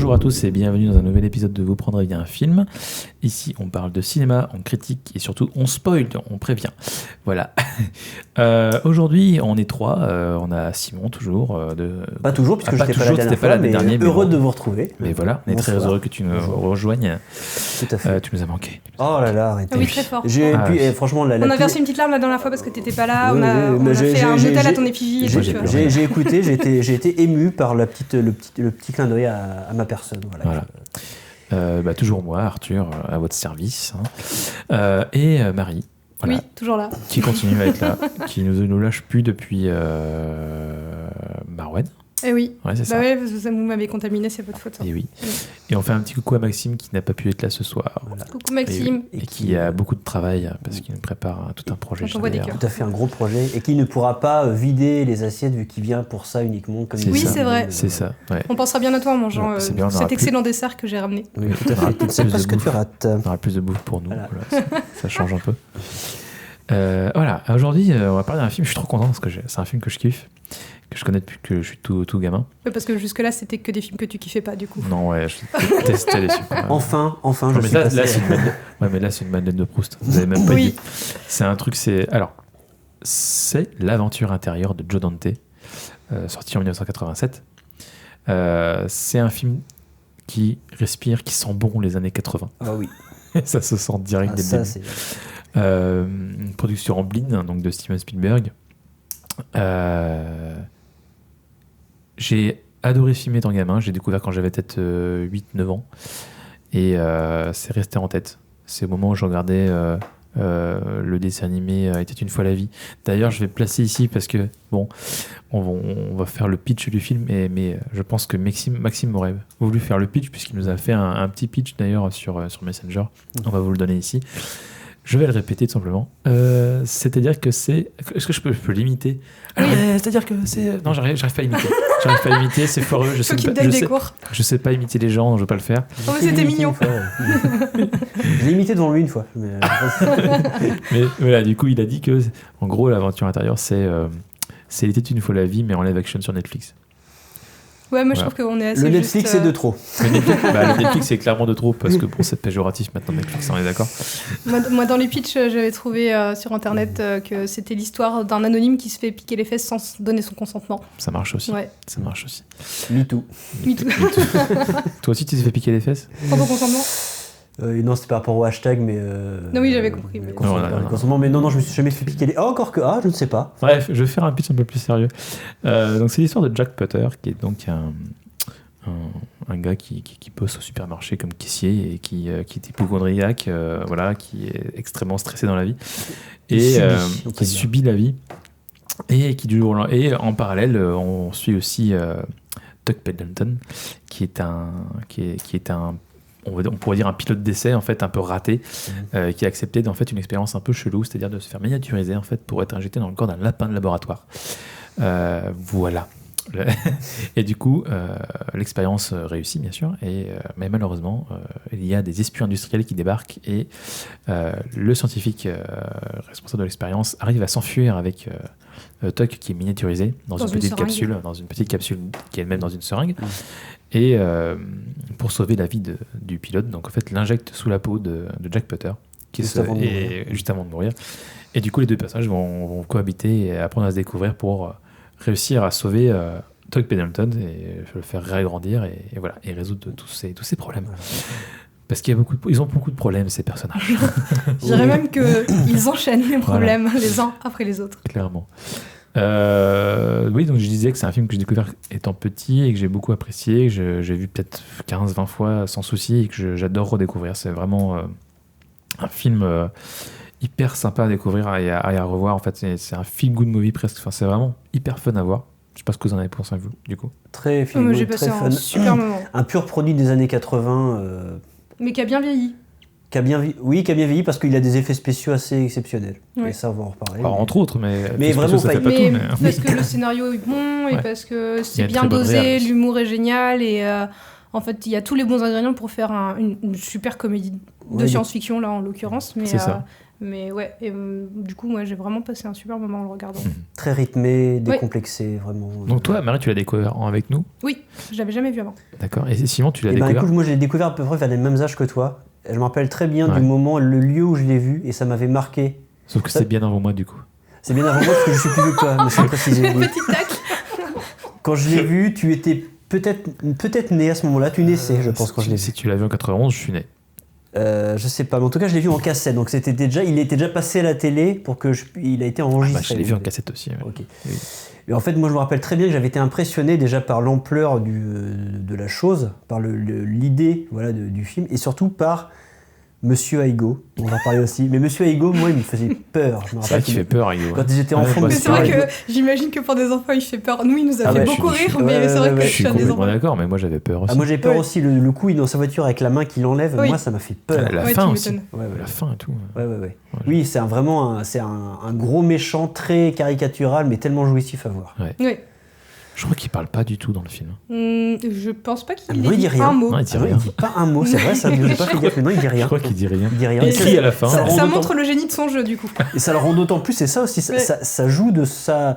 Bonjour à tous et bienvenue dans un nouvel épisode de Vous prendrez bien un film. Ici, on parle de cinéma, on critique et surtout on spoil, on prévient. Voilà. Aujourd'hui, on est trois. On a Simon toujours. Pas toujours, puisque je n'étais pas là la dernière fois, mais heureux de vous retrouver. Mais voilà, on est très heureux que tu nous rejoignes. Tout à fait. Tu nous as manqué. Oh là là, arrêtez. Ah oui, très fort. Franchement, on a versé une petite larme la dernière fois parce que tu n'étais pas là. On a fait un hôtel à ton effigie. J'ai écouté, j'ai été ému par le petit clin d'œil à ma personne. Voilà. Toujours moi, Arthur, à votre service. Et Marie. Voilà, oui, toujours là. Qui continue à être là, qui ne nous lâche plus depuis Marouane. Eh oui, ouais, c'est ça. Ouais, parce que ça, vous m'avez contaminé, c'est votre faute. Hein. Et oui. Et on fait un petit coucou à Maxime qui n'a pas pu être là ce soir. Voilà. Coucou Maxime. Et qui a beaucoup de travail parce qu'il nous prépare tout un projet. Tout à fait un gros projet et qui ne pourra pas vider les assiettes vu qu'il vient pour ça uniquement. Comme oui, c'est vrai. C'est ça. Ouais. On pensera bien à toi en mangeant cet excellent dessert que j'ai ramené. Oui, tout à fait. Tu ne sais pas ce que tu rates. On aura plus de bouffe pour nous. Voilà. Ça change un peu. Voilà. Aujourd'hui, on va parler d'un film. Je suis trop content parce que c'est un film que je kiffe. Que je connais depuis que je suis tout gamin. Parce que jusque-là, c'était que des films que tu kiffais pas, du coup. Non, ouais, je détestais les films. Enfin, non, je suis passé. Là, c'est une Madeleine de Proust. Vous avez même pas dit. C'est un truc, c'est L'aventure intérieure de Joe Dante, sorti en 1987. C'est un film qui respire, qui sent bon les années 80. Ah oui. Ça se sent direct dès le début. Une production en blind, donc de Steven Spielberg. J'ai adoré filmer étant gamin. J'ai découvert quand j'avais peut-être 8-9 ans. Et c'est resté en tête. C'est au moment où je regardais le dessin animé Était une fois la vie. D'ailleurs, je vais placer ici parce que, bon, on va faire le pitch du film. Mais je pense que Maxime aurait voulu faire le pitch puisqu'il nous a fait un petit pitch d'ailleurs sur Messenger. On va vous le donner ici. Je vais le répéter tout simplement. C'est-à-dire que c'est... Est-ce que je peux l'imiter? C'est-à-dire que c'est... Non, j'arrive pas à imiter. J'arrive pas à imiter, c'est foireux. Je sais pas imiter les gens, je veux pas le faire. Oh, mais c'était mignon. Je l'ai imité devant lui une fois. Mais voilà, du coup, il a dit que, en gros, l'aventure intérieure, c'est Il était une fois la vie, mais en live action sur Netflix. Ouais, moi je trouve qu'on est assez. Le Netflix, c'est de trop. Le Netflix, c'est clairement de trop parce que c'est péjoratif maintenant, Netflix, on est d'accord. Moi, dans les pitchs, j'avais trouvé sur internet que c'était l'histoire d'un anonyme qui se fait piquer les fesses sans donner son consentement. Ça marche aussi. Ouais. Ça marche aussi. Me too. Toi aussi, tu t'es fait piquer les fesses? Sans ton consentement? Non, c'était par rapport au hashtag, mais. Non, oui, j'avais compris. Mais non, je me suis jamais fait piquer les. Encore que. Je ne sais pas. Bref, je vais faire un pitch un peu plus sérieux. Donc, c'est l'histoire de Jack Potter, qui est donc un gars qui bosse au supermarché comme caissier et qui est hypocondriaque, qui est extrêmement stressé dans la vie et qui subit la vie et qui du jour au lendemain. Et en parallèle, on suit aussi Tuck Pendleton, qui est un on pourrait dire un pilote d'essai en fait un peu raté, qui a accepté en fait une expérience un peu chelou, c'est-à-dire de se faire miniaturiser en fait pour être injecté dans le corps d'un lapin de laboratoire. Voilà. Et du coup, l'expérience réussit bien sûr, mais malheureusement, il y a des espions industriels qui débarquent et le scientifique responsable de l'expérience arrive à s'enfuir avec Tuck qui est miniaturisé dans une petite capsule qui est elle-même dans une seringue. Et pour sauver la vie du pilote, donc en fait l'injecte sous la peau de Jack Potter juste avant de mourir. Et du coup les deux personnages vont cohabiter et apprendre à se découvrir pour réussir à sauver Tuck Pendleton et le faire réagrandir et résoudre tous ces problèmes. Parce qu'ils ont beaucoup de problèmes, ces personnages. Je dirais même qu'ils enchaînent les problèmes les uns après les autres. Clairement. Oui, donc je disais que c'est un film que j'ai découvert étant petit et que j'ai beaucoup apprécié, que j'ai vu peut-être 15-20 fois sans souci et que j'adore redécouvrir. C'est vraiment un film hyper sympa à découvrir et à revoir. En fait, c'est un feel-good movie presque. Enfin, c'est vraiment hyper fun à voir. Je sais pas ce que vous en avez pensé, vous, du coup. Très feel-good, j'ai passé un super moment. Un pur produit des années 80. Mais qui a bien vieilli. Qui a bien vieilli parce qu'il a des effets spéciaux assez exceptionnels. Ouais. Et ça, on va en reparler. Alors, entre autres, mais vraiment ça fait pas tout. Parce que le scénario est bon et parce que c'est bien dosé, l'humour est génial et En fait, il y a tous les bons ingrédients pour faire une super comédie de science-fiction, là, en l'occurrence. Mais, c'est ça. Mais ouais, et, du coup, moi, j'ai vraiment passé un super moment en le regardant. Très rythmé, décomplexé, vraiment. Donc toi, Marie, tu l'as découvert avec nous? Oui, je l'avais jamais vu avant. D'accord. Et Simon, tu l'as Et découvert? écoute, moi, je l'ai découvert à peu près vers les mêmes âges que toi. Je me rappelle très bien du moment, le lieu où je l'ai vu, et ça m'avait marqué. Sauf que c'est bien avant moi, du coup. C'est bien avant moi, parce que je suis plus vieux que toi, mais c'est précisé. Petit tac. Quand je l'ai vu, tu étais peut-être né à ce moment-là. Tu naissais, je pense, quand je l'ai vu. Si tu l'as vu en 91, je suis né. Je sais pas, mais en tout cas, je l'ai vu en cassette. Donc, il était déjà passé à la télé pour que il a été enregistré. Je l'ai vu en cassette aussi. Ouais. Ok. Oui. Et en fait, moi, je me rappelle très bien que j'avais été impressionné déjà par l'ampleur de la chose, par l'idée du film, et surtout par Monsieur Aigo. On va en parler aussi. Mais Monsieur Aigo, moi, il me faisait peur. C'est vrai qu'il fait peur, Aigo. Quand j'étais enfant, mais c'est vrai que j'imagine que pour des enfants, il fait peur. Nous, il nous a fait beaucoup rire, mais c'est vrai que je suis complètement d'accord, mais moi, j'avais peur aussi. Moi, j'ai peur aussi. Le coup, il est dans sa voiture avec la main qu'il enlève. Moi, ça m'a fait peur. La fin aussi. La fin et tout. Ouais. Oui, c'est vraiment un gros méchant très caricatural, mais tellement jouissif à voir. Oui. Je crois qu'il parle pas du tout dans le film. Je pense pas qu'il dit un mot. Non, il dit rien. Il dit pas un mot, c'est vrai, ça ne j'ai pas fait gaffe, mais non, il dit rien. Je crois qu'il dit rien. Il dit rien. Il crie à la fin. Ça montre le génie de son jeu, du coup. Et ça le rend d'autant plus, c'est ça aussi, ça joue de sa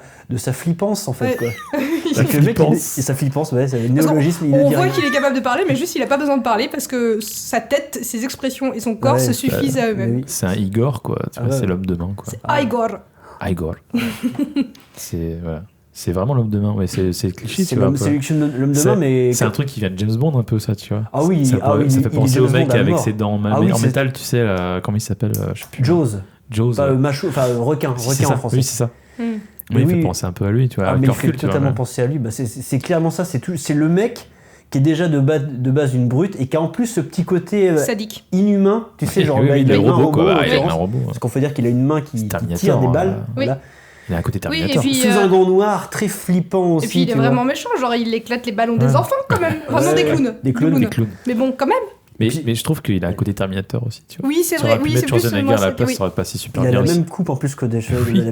flippance, en fait. Quoi. Le mec, sa flippance, c'est le néologisme. On voit qu'il est capable de parler, mais juste il a pas besoin de parler parce que sa tête, ses expressions et son corps se suffisent à eux-mêmes. C'est un Igor, quoi. C'est l'homme de main, quoi. C'est Igor. Igor. C'est vraiment l'homme de main, c'est le cliché, tu vois. C'est l'homme de main, mais... C'est un truc qui vient de James Bond, un peu, ça, tu vois. Ah oui, ça fait penser au mec avec ses dents en c'est... métal, tu sais, comment il s'appelle, je sais plus. Jaws. Requin en français. Oui, c'est ça. Oui, il fait penser un peu à lui, tu vois. Mais il fait totalement penser à lui. C'est clairement ça, c'est le mec qui est déjà de base une brute et qui a en plus ce petit côté sadique, inhumain, tu sais, genre il a un robot, quoi. Il a un robot. Parce qu'on faut dire qu'il a une main qui tire des balles. Voilà. Il a un côté Terminator. Oui, sous un gant noir, très flippant aussi. Et puis il est vraiment méchant, genre il éclate les ballons des enfants quand même. Vraiment des clowns. Des clowns. Mais bon, quand même. Mais je trouve qu'il a un côté Terminator aussi, tu vois. Oui, c'est vrai. Oui, c'est plus Schwarzenegger à la place, ça aurait passé super bien. Il a la même coupe en plus que des cheveux. Il a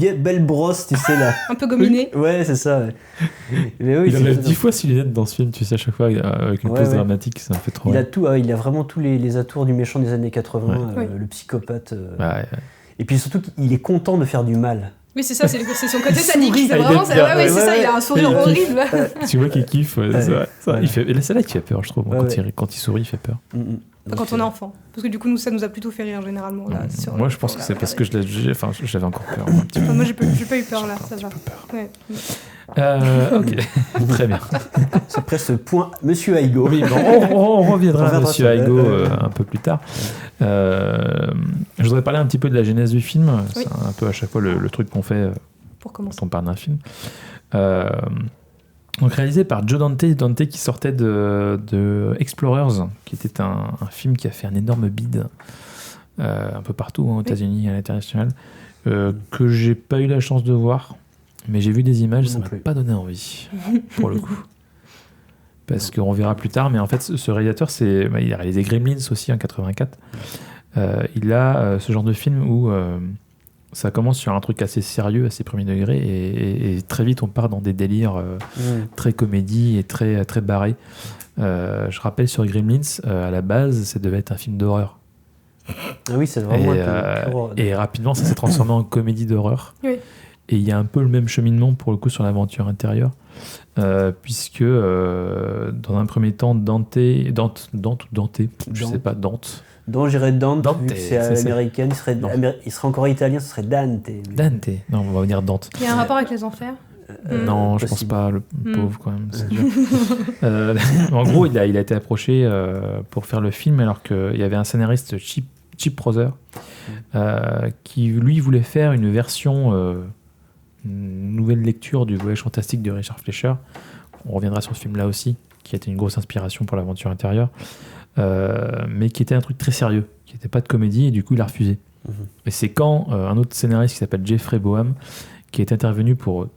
la belle brosse, tu sais là. Un peu gominé. Ouais, c'est ça. Mais oui, il enlève 10 fois ses lunettes dans ce film, tu sais, à chaque fois avec une pose dramatique, ça me fait trop. Il a vraiment tous les atours du méchant des années 80, le psychopathe. Et puis surtout, il est content de faire du mal. Oui, c'est ça, c'est son côté sadique. C'est vraiment ça. Ouais, c'est ça, il a un sourire horrible. Tu vois qu'il kiffe, c'est vrai. C'est là qu'il fait peur, je trouve. Quand il sourit, il fait peur. Quand on est enfant. Parce que du coup, ça nous a plutôt fait rire généralement. Moi, je pense que c'est parce que j'avais encore peur. Moi, j'ai pas eu peur là, ça va. Ok, très bien. C'est après ce point, Monsieur Aigo. Oui, on reviendra à Monsieur Aigo un peu plus tard. Je voudrais parler un petit peu de la genèse du film. C'est un peu à chaque fois le truc qu'on fait quand on parle d'un film. Donc réalisé par Joe Dante qui sortait de Explorers, qui était un film qui a fait un énorme bid un peu partout, aux États-Unis et à l'international, que j'ai pas eu la chance de voir. Mais j'ai vu des images, ça m'a pas donné envie, pour le coup. Parce qu'on verra plus tard, mais en fait, ce réalisateur, il a réalisé Gremlins aussi en 84. Il a ce genre de film où ça commence sur un truc assez sérieux, assez premier degré, et très vite, on part dans des délires très comédie et très, très barrés. Je rappelle, sur Gremlins, à la base, ça devait être un film d'horreur. Ah oui, c'est vraiment et rapidement, ça s'est transformé en comédie d'horreur. Oui. Et il y a un peu le même cheminement pour le coup sur l'aventure intérieure, puisque dans un premier temps, Dante, je sais pas, Dante. Donc j'irais Dante, vu que c'est américain, il serait encore italien, ce serait Dante. Dante, non, on va venir Dante. Il y a un rapport avec les enfers non, je pense pas, le pauvre quand même, c'est dur. En gros, il a été approché pour faire le film, alors qu'il y avait un scénariste, Chip Proser, qui lui voulait faire une version... une nouvelle lecture du Voyage fantastique de Richard Fleischer. On reviendra sur ce film-là aussi, qui a été une grosse inspiration pour l'aventure intérieure, mais qui était un truc très sérieux, qui n'était pas de comédie, et du coup il a refusé. Et c'est quand un autre scénariste qui s'appelle Jeffrey Boam, qui est intervenu pour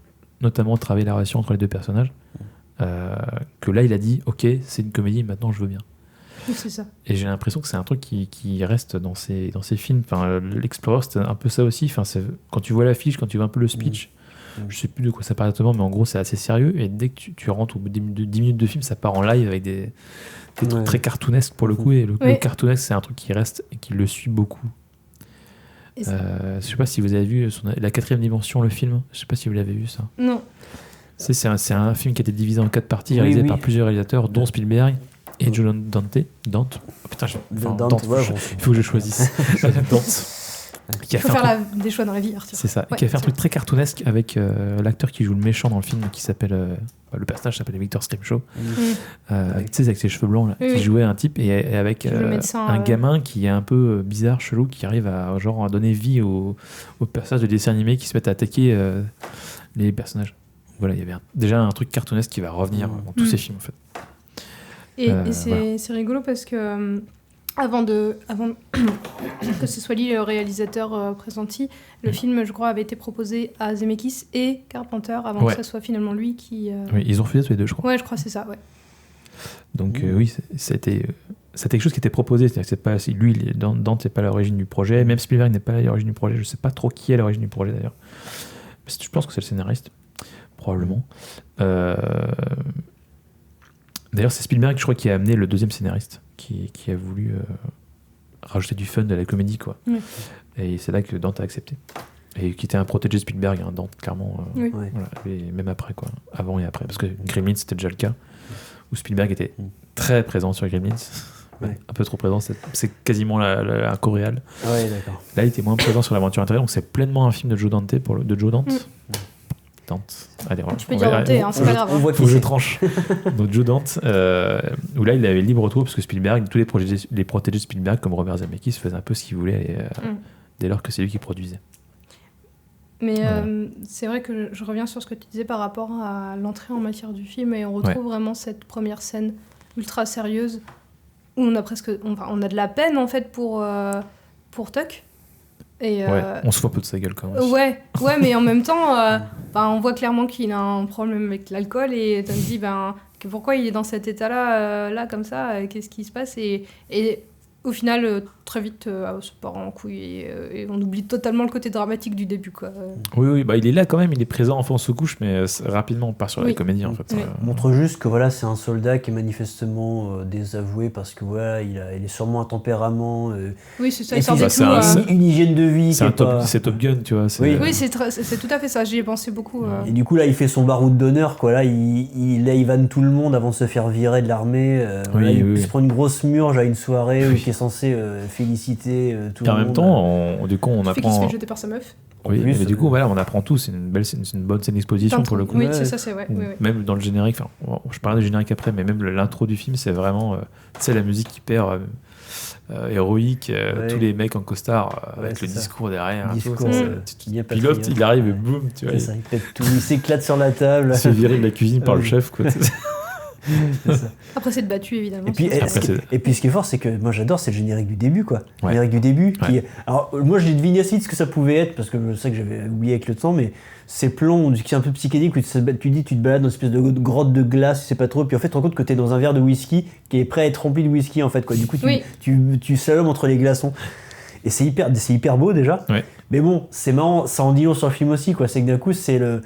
notamment travailler la relation entre les deux personnages, que là il a dit ok, c'est une comédie, maintenant je veux bien. C'est ça. Et j'ai l'impression que c'est un truc qui reste dans ces films. Enfin, l'Explorer, c'était un peu ça aussi. Enfin, quand tu vois l'affiche, quand tu vois un peu le speech, Je sais plus de quoi ça parle exactement, mais en gros, c'est assez sérieux. Et dès que tu rentres au bout de 10 minutes de film, ça part en live avec des trucs très cartoonesques pour le coup. Et le cartoonesque, c'est un truc qui reste et qui le suit beaucoup. Je sais pas si vous avez vu La Quatrième Dimension, le film. Je sais pas si vous l'avez vu, ça. Non. C'est un film qui a été divisé en 4 parties, réalisé par plusieurs réalisateurs, dont Spielberg et Joe Dante. Oh, putain, Dante, il faut que je choisisse. Dante. Il faut faire des choix dans la vie, Arthur. C'est ça. Qui a fait un truc très cartoonesque avec l'acteur qui joue le méchant dans le film, qui s'appelle... le personnage s'appelle Victor Scrimshaw. Avec ses cheveux blancs, là, qui jouait un type, et avec un gamin qui est un peu bizarre, chelou, qui arrive à donner vie aux personnages de dessin animé qui se mettent à attaquer les personnages. Voilà, il y avait déjà un truc cartoonesque qui va revenir dans tous ces films, en fait. Et c'est rigolo parce que... Avant que ce soit lui le réalisateur pressenti, le film, je crois, avait été proposé à Zemeckis et Carpenter avant que ce soit finalement lui qui... Oui, ils ont refusé tous les deux, je crois. Ouais, je crois que c'est ça, ouais. Donc oui, c'était quelque chose qui était proposé. C'est-à-dire que c'est pas, lui, Dante n'est pas à l'origine du projet, même Spielberg n'est pas à l'origine du projet. Je sais pas trop qui est à l'origine du projet, d'ailleurs. Je pense que c'est le scénariste, probablement. D'ailleurs, c'est Spielberg, je crois, qui a amené le deuxième scénariste, qui a voulu rajouter du fun de la comédie, quoi. Oui. Et c'est là que Dante a accepté. Et qui était un protégé de Spielberg, hein, Dante, clairement. Voilà, et même après, quoi. Avant et après. Parce que Gremlins, c'était déjà le cas, où Spielberg était très présent sur Gremlins. Un peu trop présent, c'est quasiment un coréal. Ouais, d'accord. Là, il était moins présent sur l'aventure intérieure, donc c'est pleinement un film de Joe Dante. Allez, tu peux dire Dante, c'est pas grave. Il faut que je tranche. Donc Joe Dante, où là il avait libre tour parce que Spielberg, tous les protégés de Spielberg comme Robert Zemeckis faisaient un peu ce qu'il voulait dès lors que c'est lui qui produisait. Mais c'est vrai que je reviens sur ce que tu disais par rapport à l'entrée en matière du film et on retrouve vraiment cette première scène ultra sérieuse où on a de la peine en fait pour Tuck. Et on se fout un peu de sa gueule quand même. Ouais, mais en même temps, on voit clairement qu'il a un problème avec l'alcool et tu te dis pourquoi il est dans cet état-là, là comme ça, qu'est-ce qui se passe et au final, très vite, ça part en couille et on oublie totalement le côté dramatique du début, quoi. Oui, il est là quand même, il est présent enfant sous couche, mais rapidement on part sur la comédie en fait. Montre juste que voilà, c'est un soldat qui est manifestement désavoué parce que voilà, il est sûrement un tempérament. Oui, c'est ça. Il sort de tout. Une hygiène de vie. C'est Top Gun, tu vois. Oui, c'est tout à fait ça. J'y ai pensé beaucoup. Et du coup là, il fait son baroud d'honneur, quoi. Là, il vanne tout le monde avant de se faire virer de l'armée. Il se prend une grosse murge à une soirée où il est censé féliciter tout le monde. En même temps, du coup, on apprend. Qu'il se fait jeter par sa meuf. Oui, mais du coup, voilà, on apprend tout. C'est une bonne scène d'exposition pour le coup. Oui, c'est ça, c'est vrai. Même dans le générique, je parlerai du générique après, mais même l'intro du film, c'est vraiment, la musique hyper héroïque, tous les mecs en costard avec le discours derrière. Pilote, il arrive et boum, tu vois. Ça, il pète tout, il s'éclate sur la table. Il se fait virer de la cuisine par le chef, quoi. Après c'est battu évidemment. Et puis ce qui est fort, c'est que moi j'adore, c'est le générique du début, quoi. Le générique du début. Alors moi j'ai deviné assez de ce que ça pouvait être parce que je sais que j'avais oublié avec le temps, mais ces plans qui sont un peu psychédéliques où tu te balades dans une espèce de grotte de glace, tu sais pas trop, puis en fait tu te rends compte que t'es dans un verre de whisky qui est prêt à être rempli de whisky en fait, quoi. Du coup tu slalomes entre les glaçons. Et c'est hyper beau déjà. Mais bon, c'est marrant, ça en dit long sur le film aussi, quoi. C'est que d'un coup c'est le.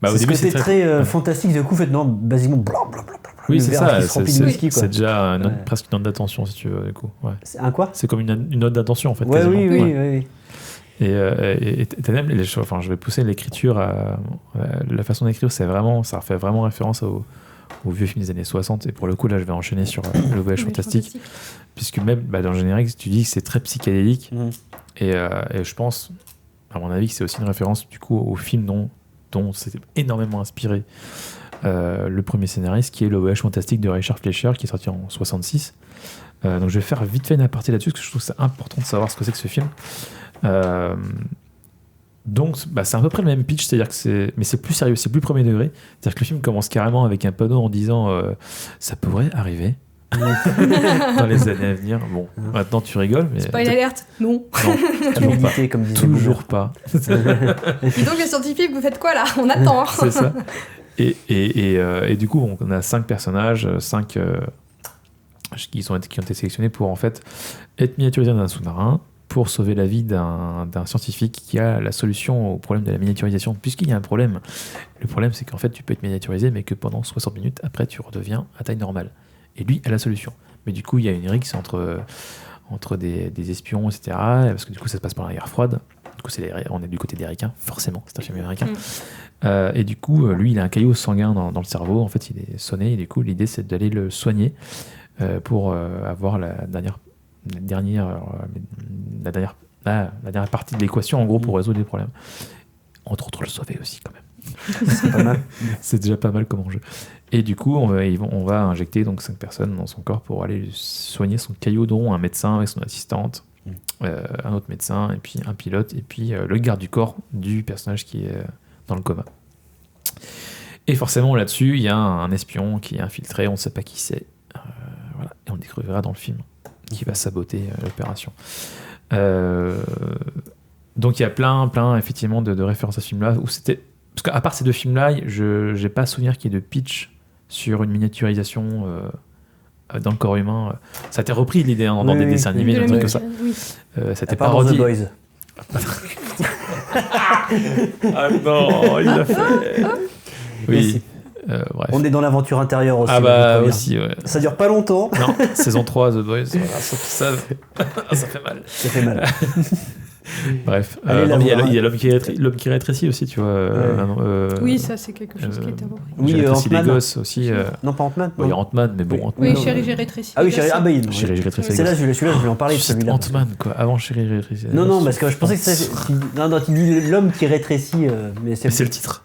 Au début, c'est très fantastique. Du coup, basiquement, blablabla. Oui, c'est ça. C'est déjà presque une note d'attention, si tu veux, du coup. Ouais. C'est un quoi ? C'est comme une note d'attention, en fait. Oui. Et même, je vais pousser l'écriture, la façon d'écrire, ça fait vraiment référence au vieux film des années 60. Et pour le coup, là, je vais enchaîner sur le voyage fantastique. Puisque même dans le générique, tu dis que c'est très psychédélique. Et je pense, à mon avis, que c'est aussi une référence, du coup, au film dont s'est énormément inspiré le premier scénariste, qui est Le Voyage fantastique de Richard Fleischer, qui est sorti en 66. Donc je vais faire vite fait une aparté là-dessus, parce que je trouve que c'est important de savoir ce que c'est que ce film. Donc c'est à peu près le même pitch, c'est-à-dire que mais c'est plus sérieux, c'est plus premier degré. C'est-à-dire que le film commence carrément avec un panneau en disant ça pourrait arriver dans les années à venir. Bon, maintenant tu rigoles, mais spoil alerte, non, toujours pas. Dis donc les scientifiques, vous faites quoi là ? On attend. C'est ça. Et du coup, on a 5 personnages, 5 qui ont été sélectionnés pour en fait être miniaturisés dans un sous-marin, pour sauver la vie d'un scientifique qui a la solution au problème de la miniaturisation. Puisqu'il y a un problème. Le problème, c'est qu'en fait, tu peux être miniaturisé, mais que pendant 60 minutes, après, tu redeviens à taille normale. Et lui a la solution. Mais du coup, il y a une rixe entre des espions, etc. Parce que du coup, ça se passe pendant la guerre froide. Du coup, on est du côté des Ricains, forcément, c'est un film américain. Et du coup, lui, il a un caillot sanguin dans le cerveau. En fait, il est sonné. Et du coup, l'idée, c'est d'aller le soigner pour avoir la dernière partie de l'équation, en gros, pour résoudre les problèmes. Entre autres, le sauver aussi, quand même. C'est pas mal. C'est déjà pas mal comme enjeu. Et du coup, on va injecter donc 5 personnes dans son corps pour aller soigner son caillot, dont un médecin avec son assistante, un autre médecin, et puis un pilote, et puis le garde du corps du personnage qui est dans le coma. Et forcément, là-dessus, il y a un espion qui est infiltré, on ne sait pas qui c'est. Voilà. Et on le découvrira dans le film, qui va saboter l'opération. Donc il y a plein effectivement de références à ce film-là, où c'était... Parce qu'à part ces 2 films-là, je n'ai pas souvenir qu'il y ait de pitch sur une miniaturisation dans le corps humain. Ça a été repris l'idée dans des dessins animés, des trucs comme ça. Oui. Ça a été Pardon, The parodié. Boys. Ah non, il l'a fait. Oui. Bref. On est dans l'aventure intérieure aussi. Ah bah aussi, ouais. Ça dure pas longtemps. Non, saison 3, The Boys, voilà, ça fait mal. Ça fait mal. Bref, Allez la il y a voir. l'homme qui rétrécit aussi, tu vois. Oui, ça c'est quelque chose qui a été repris. Oui, J'ai rétréci les Ant-Man. gosses aussi. Non, pas Ant-Man. Il y a Ant-Man, mais bon, Oui. Ant-Man. Oui, Chérie, j'ai rétréci. Ah oui, Chérie. Ah bah il Chérie, j'ai rétréci les c'est là, gosses. celui-là, je voulais en parler de celui-là. Ant-Man, quoi, avant Chérie, j'ai rétréci les Non, non, gosses. parce que je pensais que ça. Non, tu dis l'homme qui rétrécit. Mais Mais c'est le titre.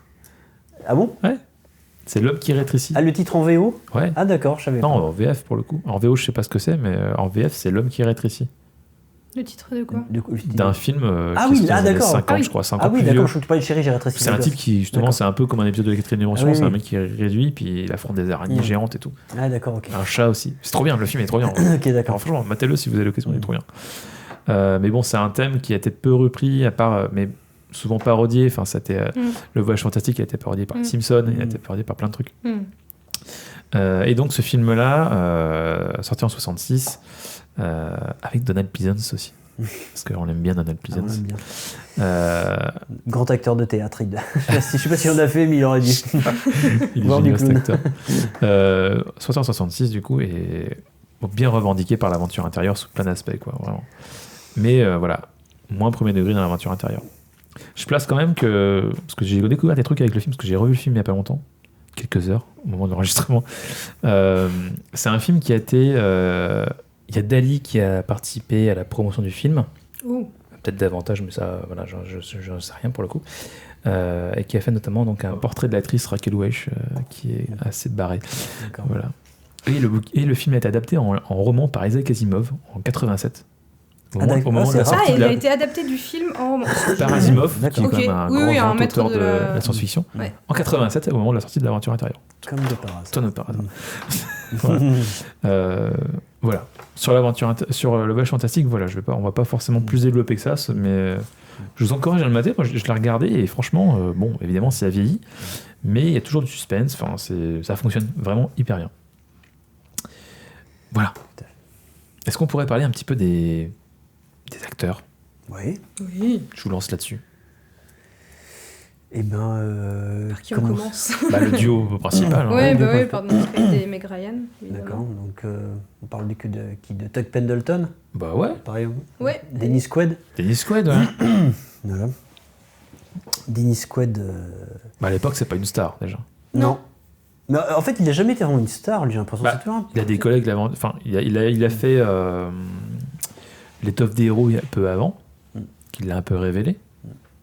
Ah bon? C'est l'homme qui rétrécit. Ah, le titre en VO? Ouais. Ah d'accord, je savais Non, pas. en VF pour le coup. En VO, je sais pas ce que c'est, mais en VF, c'est l'homme qui rétrécit. Le titre de quoi? D'un film Ah qui oui, se tient dans les d'accord. 50, Ah oui. je crois. C'est Ah encore oui, plus d'accord, vieux. je crois que tu parlais de Chérie, j'ai rétréci. C'est un type qui, justement, D'accord. c'est un peu comme un épisode de la 4ème dimension. Ah oui, c'est un oui. mec qui est réduit, puis il affronte des araignées géantes et tout. Ah d'accord, ok. Un chat aussi. C'est trop bien, le film est trop bien. Ok, d'accord. Alors, franchement, matez-le si vous avez l'occasion, il est trop bien. Mais bon, c'est un thème qui a été peu repris, à part, mais souvent parodié. Enfin, c'était le Voyage fantastique a été parodié par les Simpsons, il a été parodié par plein de trucs. Et donc ce film-là, sorti en 66, avec Donald Pleasence aussi. Parce qu'on aime bien Donald Ah, on Pleasence. aime bien. Grand acteur de théâtre. Je sais pas si on a fait, mais il aurait dû. Il est Voir du génial, cet clown. acteur. Sorti en 66 du coup, et bien revendiqué par l'aventure intérieure sous plein d'aspects, quoi, vraiment. Mais voilà, moins premier degré dans l'aventure intérieure. Je place quand même que, parce que j'ai découvert des trucs avec le film, parce que j'ai revu le film il y a pas longtemps, quelques heures au moment de l'enregistrement. C'est un film qui a été... Il y a Dali qui a participé à la promotion du film. Oh. Peut-être davantage, mais ça, voilà, je sais rien pour le coup. Et qui a fait notamment donc, un portrait de l'actrice Raquel Welch qui est assez barré. D'accord. Voilà. Et le film a été adapté en roman par Isaac Asimov en 87. Au moment de la Ah, sortie il de a la... été adapté du film en... par Asimov, qui est D'accord. quand même Ok. un Oui, grand un maître auteur de de la- la science-fiction. Ouais. En 87, au moment de la sortie de l'Aventure intérieure. Comme de par hasard. Tonne par hasard. Voilà. Sur sur le Voyage fantastique, voilà, on va pas forcément plus développer que ça, mais je vous encourage à le mater. Moi, je l'ai regardé et franchement, bon, évidemment, ça vieillit, mais il y a toujours du suspense. Enfin, ça fonctionne vraiment hyper bien. Voilà. Est-ce qu'on pourrait parler un petit peu des acteurs? Oui. Oui. Je vous lance là-dessus. Eh ben. Par qui on commence? Bah, le duo principal. hein. Ouais, du bah coup. oui, pardon, c'était Meg Ryan. évidemment. D'accord, donc on parle de Tuck Pendleton, Bah ouais. par exemple. Ouais. Dennis Quaid. Dennis Quaid, ouais. Voilà. Dennis Quaid. Bah, à l'époque, c'est pas une star déjà. Non. Mais en fait, il a jamais été vraiment une star, lui, j'ai l'impression. Bah, c'est toujours un- Il a des collègues, enfin, il a fait l'étoffe des héros un peu avant, qui l'a un peu révélé,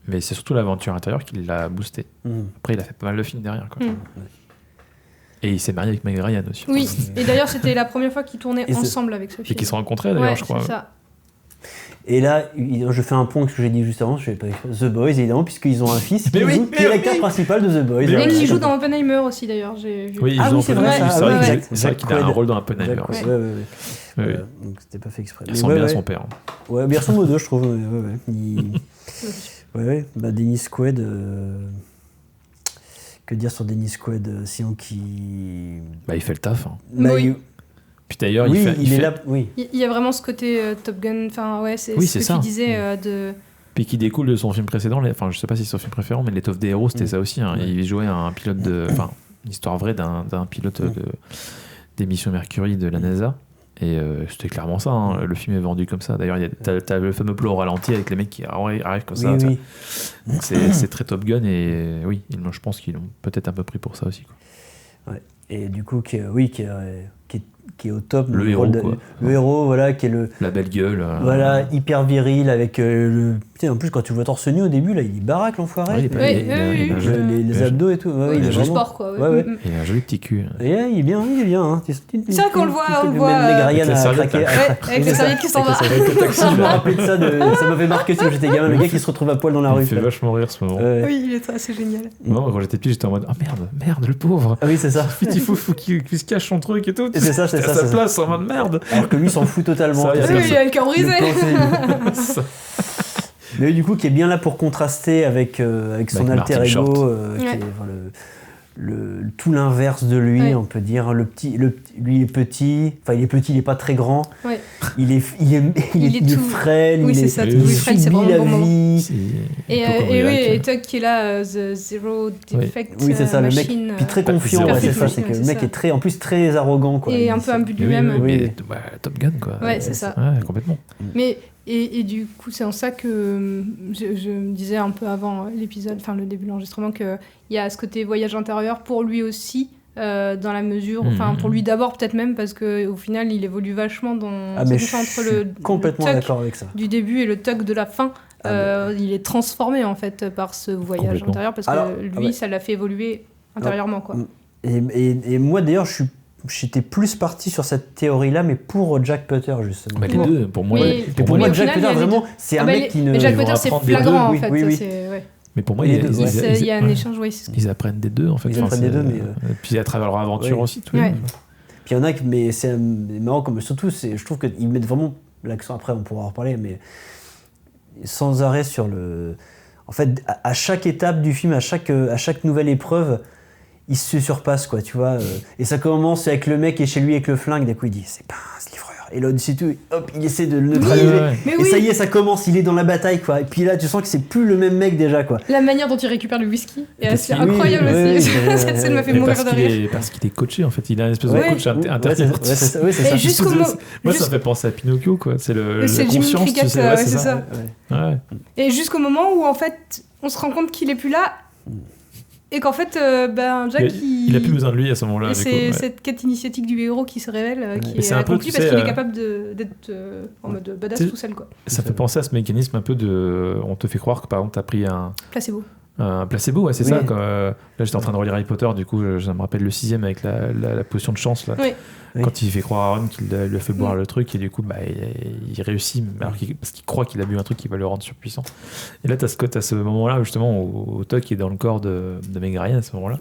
mais c'est surtout l'aventure intérieure qui l'a boosté. Mhm. Après, il a fait pas mal de films derrière, quoi. Mm. Et il s'est marié avec Meg Ryan aussi. Oui, et d'ailleurs, c'était la première fois qu'ils tournaient Et c'est- ensemble avec ce Et film. qui se sont rencontrés d'ailleurs, Ouais, je crois. c'est ça. Et là, je fais un point que j'ai dit juste avant, je vais pas The Boys, évidemment, puisqu'ils ont un fils qui, Mais oui, joue- qui est l'acteur principal de The Boys. Mais Et oui. qui joue dans Oppenheimer aussi, d'ailleurs. J'ai vu. Oui, Ah ils ont oui, c'est fait- vrai, ça. c'est vrai Ouais, qu'il- Jack- c'est vrai qu'il a un Quaid. rôle dans Oppenheimer Jack- aussi. ouais. Oui. Donc c'était pas fait exprès. Il Mais ressemble bien à ouais. son père. Ouais, mais il ressemble aux deux, je trouve. Ouais. Ouais. Bah, Dennis Quaid. Que dire sur Dennis Quaid, sinon qui. Bah, il fait le taf. Hein. Bah, Oui. Puis d'ailleurs, Oui, il est fait... là. Oui. Il y a vraiment ce côté Top Gun, enfin ouais, c'est Oui, ce c'est que ça. tu disais de... Puis qui découle de son film précédent, enfin je sais pas si c'est son film préférent, mais L'étoffe des héros, c'était ça aussi. Hein. Ouais. Il jouait un pilote enfin, une histoire vraie d'un pilote des missions Mercury de la NASA. Et c'était clairement ça, hein. Le film est vendu comme ça. D'ailleurs, t'as le fameux plan au ralenti avec les mecs qui arrivent comme ça. Oui. Donc c'est très Top Gun et oui, je pense qu'ils l'ont peut-être un peu pris pour ça aussi. Quoi. Ouais. Et du coup, qui est au top. Le héros, quoi. Le héros, voilà, qui est la belle gueule. Voilà, hyper viril avec le. Putain, en plus, quand tu le vois torse nu au début, là, il est baraque, l'enfoiré. Ouais, il est les abdos et tout. Ouais, il est joue vraiment... sport, quoi. Ouais. Il a un joli petit cul. Et il est bien. Hein. C'est vrai qu'on le voit. Même Megrayan a craqué. Avec la serviette qui s'en va. Je me rappelais de ça, ça m'avait marqué quand j'étais gamin, le gars qui se retrouve à poil dans la rue. Il fait vachement rire ce moment. Oui, il est assez génial. Moi, quand j'étais petit, j'étais en mode merde, le pauvre. Ah oui, c'est ça. Vite, il faut qu'il se cache son truc et tout. C'est ça. À sa place, en mode merde. Alors que lui s'en fout totalement. Oui, il a le cœur brisé. Mais du coup, qui est bien là pour contraster avec son alter ego, qui est tout l'inverse de lui, on peut dire. Lui il est petit, enfin il est petit, il est pas très grand. Ouais. Il est frêle, oui, c'est ça, tout frêle, c'est vraiment la bon moment. vie. Et Tuck qui est là, The Zero Defect oui, c'est ça, Machine. Le mec, puis très confiant, c'est ça, c'est que le mec est très, en plus très arrogant, quoi. Et un peu imbu de lui-même. Oui. Top Gun, quoi. Ouais, c'est ça. Ouais, complètement. Mais et du coup, c'est en ça que je me disais un peu avant l'épisode, enfin le début de l'enregistrement, qu'il y a ce côté voyage intérieur pour lui aussi, dans la mesure, enfin pour lui d'abord peut-être même parce qu'au final il évolue vachement dans entre le complètement tuck d'accord avec ça du début et le tuck de la fin. Il est transformé en fait par ce voyage intérieur parce que lui ça l'a fait évoluer intérieurement quoi. Et moi d'ailleurs j'étais plus parti sur cette théorie-là, mais pour Jack Putter, justement. Bah, les deux, pour moi. Pour moi, Jack Putter, vraiment, c'est un mec qui ne. Mais Jack Putter, c'est flagrant, en fait. Mais pour moi, il y a un échange, oui. Ils apprennent des deux, en fait. Ils apprennent des deux, mais. Puis à travers leur aventure aussi, tous les deux. Puis il y en a, mais c'est marrant, comme surtout, je trouve qu'ils mettent vraiment l'accent, après, on pourra en reparler, mais sans arrêt sur le. En fait, à chaque étape du film, à chaque nouvelle épreuve, il se surpasse, quoi, tu vois. Et ça commence avec le mec qui est chez lui avec le flingue, d'un coup il dit c'est pas un livreur. Et l'autre, c'est tout, hop, il essaie de le neutraliser. Et ça y est, ça commence, il est dans la bataille, quoi. Et puis là, tu sens que c'est plus le même mec déjà, quoi. La manière dont il récupère le whisky est assez incroyable aussi. Cette scène m'a fait mourir de rire. Parce qu'il est coaché, en fait. Il a une espèce de coach intérieur. Oui, c'est ça. Moi, ça me fait penser à Pinocchio, quoi. C'est le Jimmy conscience, Cricket, tu sais. c'est ça. Et jusqu'au moment où, en fait, on se rend compte qu'il est plus là. Et qu'en fait, Jack, il a plus besoin de lui à ce moment-là. C'est cette quête initiatique du héros qui se révèle, qui est accomplie parce qu'il est capable d'être en mode badass tout seul, quoi. Ça fait penser à ce mécanisme un peu de... On te fait croire que, par exemple, t'as pris un... Placebo. Un placebo, ouais, c'est ça. Quand, là, j'étais en train de relire Harry Potter, du coup, ça me rappelle le 6e avec la potion de chance, là. Quand il fait croire à Ron qu'il lui a fait boire le truc, et du coup, il réussit, alors parce qu'il croit qu'il a bu un truc qui va le rendre surpuissant. Et là, t'as ce moment-là, justement, où Tuck est dans le corps de Meg Ryan à ce moment-là.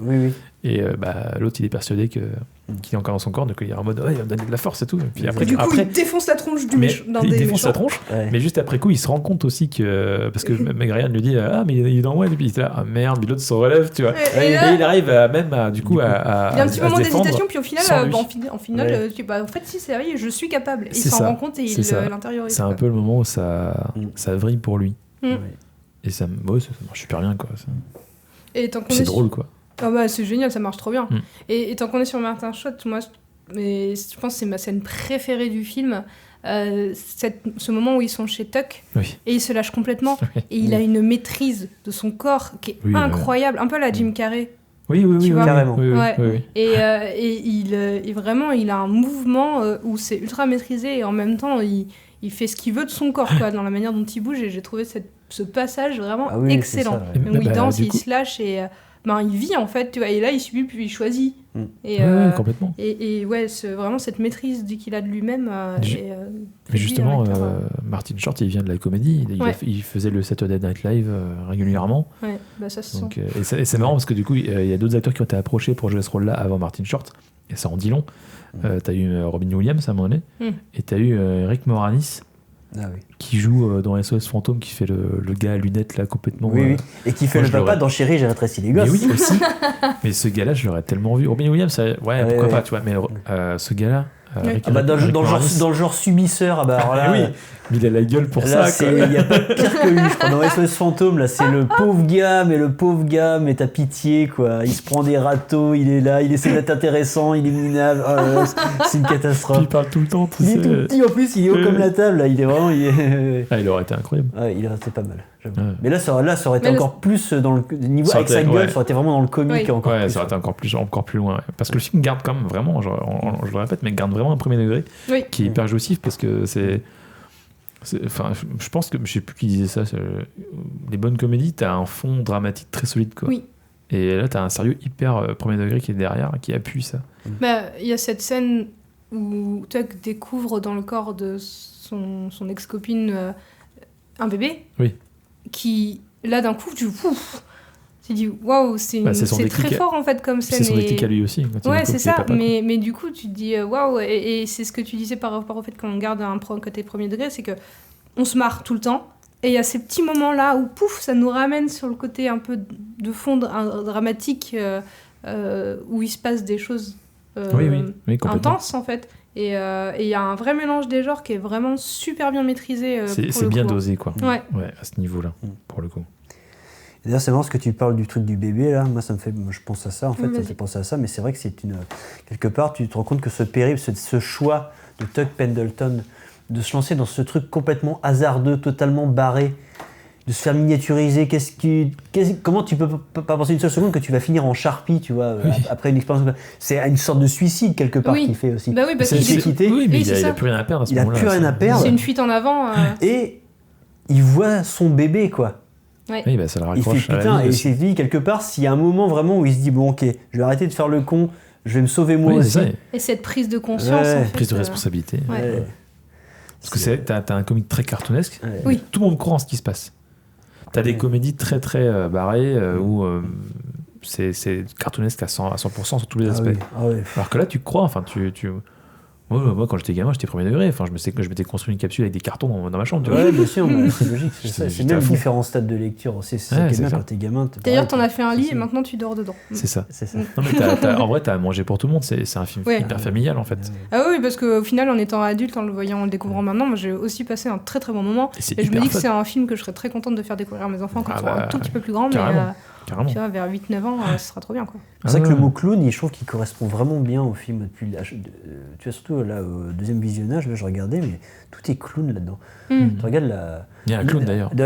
Et l'autre, il est persuadé qu'il est encore dans son corps, donc il est en mode, il va me donner de la force et tout. Et puis après, il défonce la tronche du méchant. Il défonce la tronche, mais juste après coup, il se rend compte aussi que. Parce que Meg Ryan lui dit, mais il est dans moi, et puis il est là, ah merde, puis l'autre se relève, tu vois. Et il arrive du coup à. Il y a un petit moment d'hésitation, puis au final, en fait, si c'est vrai, je suis capable. Et il s'en rend compte et il l'intériorise. C'est un peu le moment où ça vrille pour lui. Et ça marche super bien, quoi. C'est drôle, quoi. C'est génial, ça marche trop bien. Et tant qu'on est sur Martin Short, moi, je pense que c'est ma scène préférée du film. Ce moment où ils sont chez Tuck et il se lâche complètement et il a une maîtrise de son corps qui est incroyable, un peu la Jim Carrey. Oui, carrément. Et il vraiment, il a un mouvement où c'est ultra maîtrisé et en même temps, il fait ce qu'il veut de son corps, quoi, dans la manière dont il bouge. Et j'ai trouvé ce passage vraiment excellent. Ça, où il danse, il se lâche et il vit en fait, tu vois. Et là, il subit puis il choisit. Et complètement. Et c'est vraiment cette maîtrise qu'il a de lui-même. Mais justement, Martin Short, il vient de la comédie. Il faisait le Saturday Night Live régulièrement. Ça se donc, et c'est marrant parce que du coup, il y a d'autres acteurs qui ont été approchés pour jouer ce rôle-là avant Martin Short. Et ça en dit long. T'as eu Robin Williams à un moment donné. Et t'as eu Rick Moranis. Qui joue dans SOS Fantôme, qui fait le gars à lunettes là complètement. Et qui fait le papa dans Chérie, j'ai rétréci les gosses. Mais oui, aussi. Mais ce gars-là, je l'aurais tellement vu. Robin Williams, pourquoi pas, tu vois. Mais ce gars-là, Dans le genre subisseur, alors là, oui, mais il a la gueule pour là, ça. il n'y a pas pire que lui, je crois. Dans SOS Fantôme, là, c'est le pauvre gars, mais t'as pitié, quoi. Il se prend des râteaux, il est là, il essaie d'être intéressant, il est minable. Oh là là, c'est une catastrophe. Il parle tout le temps, tu Il sais. est tout petit en plus, il est haut comme la table, là. Il est vraiment. Il aurait été incroyable. Ouais, il restait pas mal. J'avoue. Ouais. Mais là, ça aurait été encore plus dans le niveau. Ça aurait Avec sa été- gueule, ouais. ça aurait été vraiment dans le comique Oui. encore Ouais, plus. ça aurait été encore plus loin. Ouais. Parce que le film garde quand même vraiment, je le répète, mais garde vraiment un premier degré Oui. qui est hyper jouissif parce que enfin, je pense que, je sais plus qui disait ça, les bonnes comédies, t'as un fond dramatique très solide, quoi. Oui. Et là, t'as un sérieux hyper premier degré qui est derrière, qui appuie ça. Bah, il y a cette scène où Tuck découvre dans le corps de son ex-copine un bébé. Oui. Qui, là, d'un coup, tu dis waouh, c'est son très déclic fort en fait comme Puis scène. c'est son et- déclic à lui aussi. Quand il Ouais, découvre c'est qu'il est ça, papa, quoi. mais du coup, tu te dis waouh, et c'est ce que tu disais par rapport au fait qu'on garde un côté premier degré, c'est que on se marre tout le temps, et il y a ces petits moments-là où pouf, ça nous ramène sur le côté un peu de fond dramatique, où il se passe des choses Oui, complètement. intenses en fait. Et il y a un vrai mélange des genres qui est vraiment super bien maîtrisé. C'est pour le bien coup, hein. dosé, quoi. Ouais. Ouais, à ce niveau-là, pour le coup. D'ailleurs, c'est marrant ce que tu parles du truc du bébé là. Moi, je pense à ça en fait. Ça me Vas-y. fait penser à ça, mais c'est vrai que c'est quelque part, tu te rends compte que ce périple, ce choix de Tuck Pendleton de se lancer dans ce truc complètement hasardeux, totalement barré, de se faire miniaturiser. Comment tu peux pas penser une seule seconde que tu vas finir en Sharpie, tu vois, Oui. après une expérience comme ça. C'est une sorte de suicide quelque part Oui. qu'il fait aussi. Bah oui, parce C'est qu'il s'est est- quitté. Oui, mais Oui, il c'est a ça. plus rien à perdre à ce Il a moment-là. plus rien à perdre. C'est une fuite en avant. Et il voit son bébé, quoi. Oui, bah ça le Il fait raccroche à la putain, vie et il aussi. s'est dit quelque part, s'il y a un moment vraiment où il se dit bon, ok, je vais arrêter de faire le con, je vais me sauver moi Oui, c'est aussi. ça, Et cette prise de conscience. Ouais. en fait, prise de responsabilité. Ouais. Ouais. Parce que t'as un comique très cartoonesque. Ouais. Oui. Tout le monde croit en ce qui se passe. T'as des comédies très très barrées où c'est cartoonesque à 100% sur tous les Ah aspects. oui, ah ouais. Alors que là, tu crois, enfin, moi, quand j'étais gamin, j'étais premier degré. Enfin, je me sais que je m'étais construit une capsule avec des cartons dans ma chambre. Tu vois. Ouais, bien sûr, mais c'est logique. C'est ça. C'est J'étais à même fond. différents stades de lecture aussi. C'est ça Ouais, qui est c'est bien ça. quand t'es gamin. D'ailleurs, t'en as fait un lit C'est et ça. maintenant tu dors dedans. C'est ça. C'est ça. Non, mais en vrai, t'as à manger pour tout le monde. C'est un film Ouais. hyper familial, en fait. Ah oui, parce qu'au final, en étant adulte, en le voyant, en le découvrant maintenant, moi j'ai aussi passé un très très bon moment. Et c'est Et je me hyper dis que fun. c'est un film que je serais très contente de faire découvrir à mes enfants quand Ah ils seront bah, un tout petit peu plus grands, mais carrément. Carrément. tu vois, vers 8-9 ans, ce sera trop bien quoi. C'est vrai que le Ah. mot clown, je trouve qu'il correspond vraiment bien au film depuis l'âge. Tu vois, surtout là, au deuxième visionnage, là, je regardais, mais tout est clown là-dedans. Hmm. Tu regardes la. Il y a un clown d'ailleurs. Il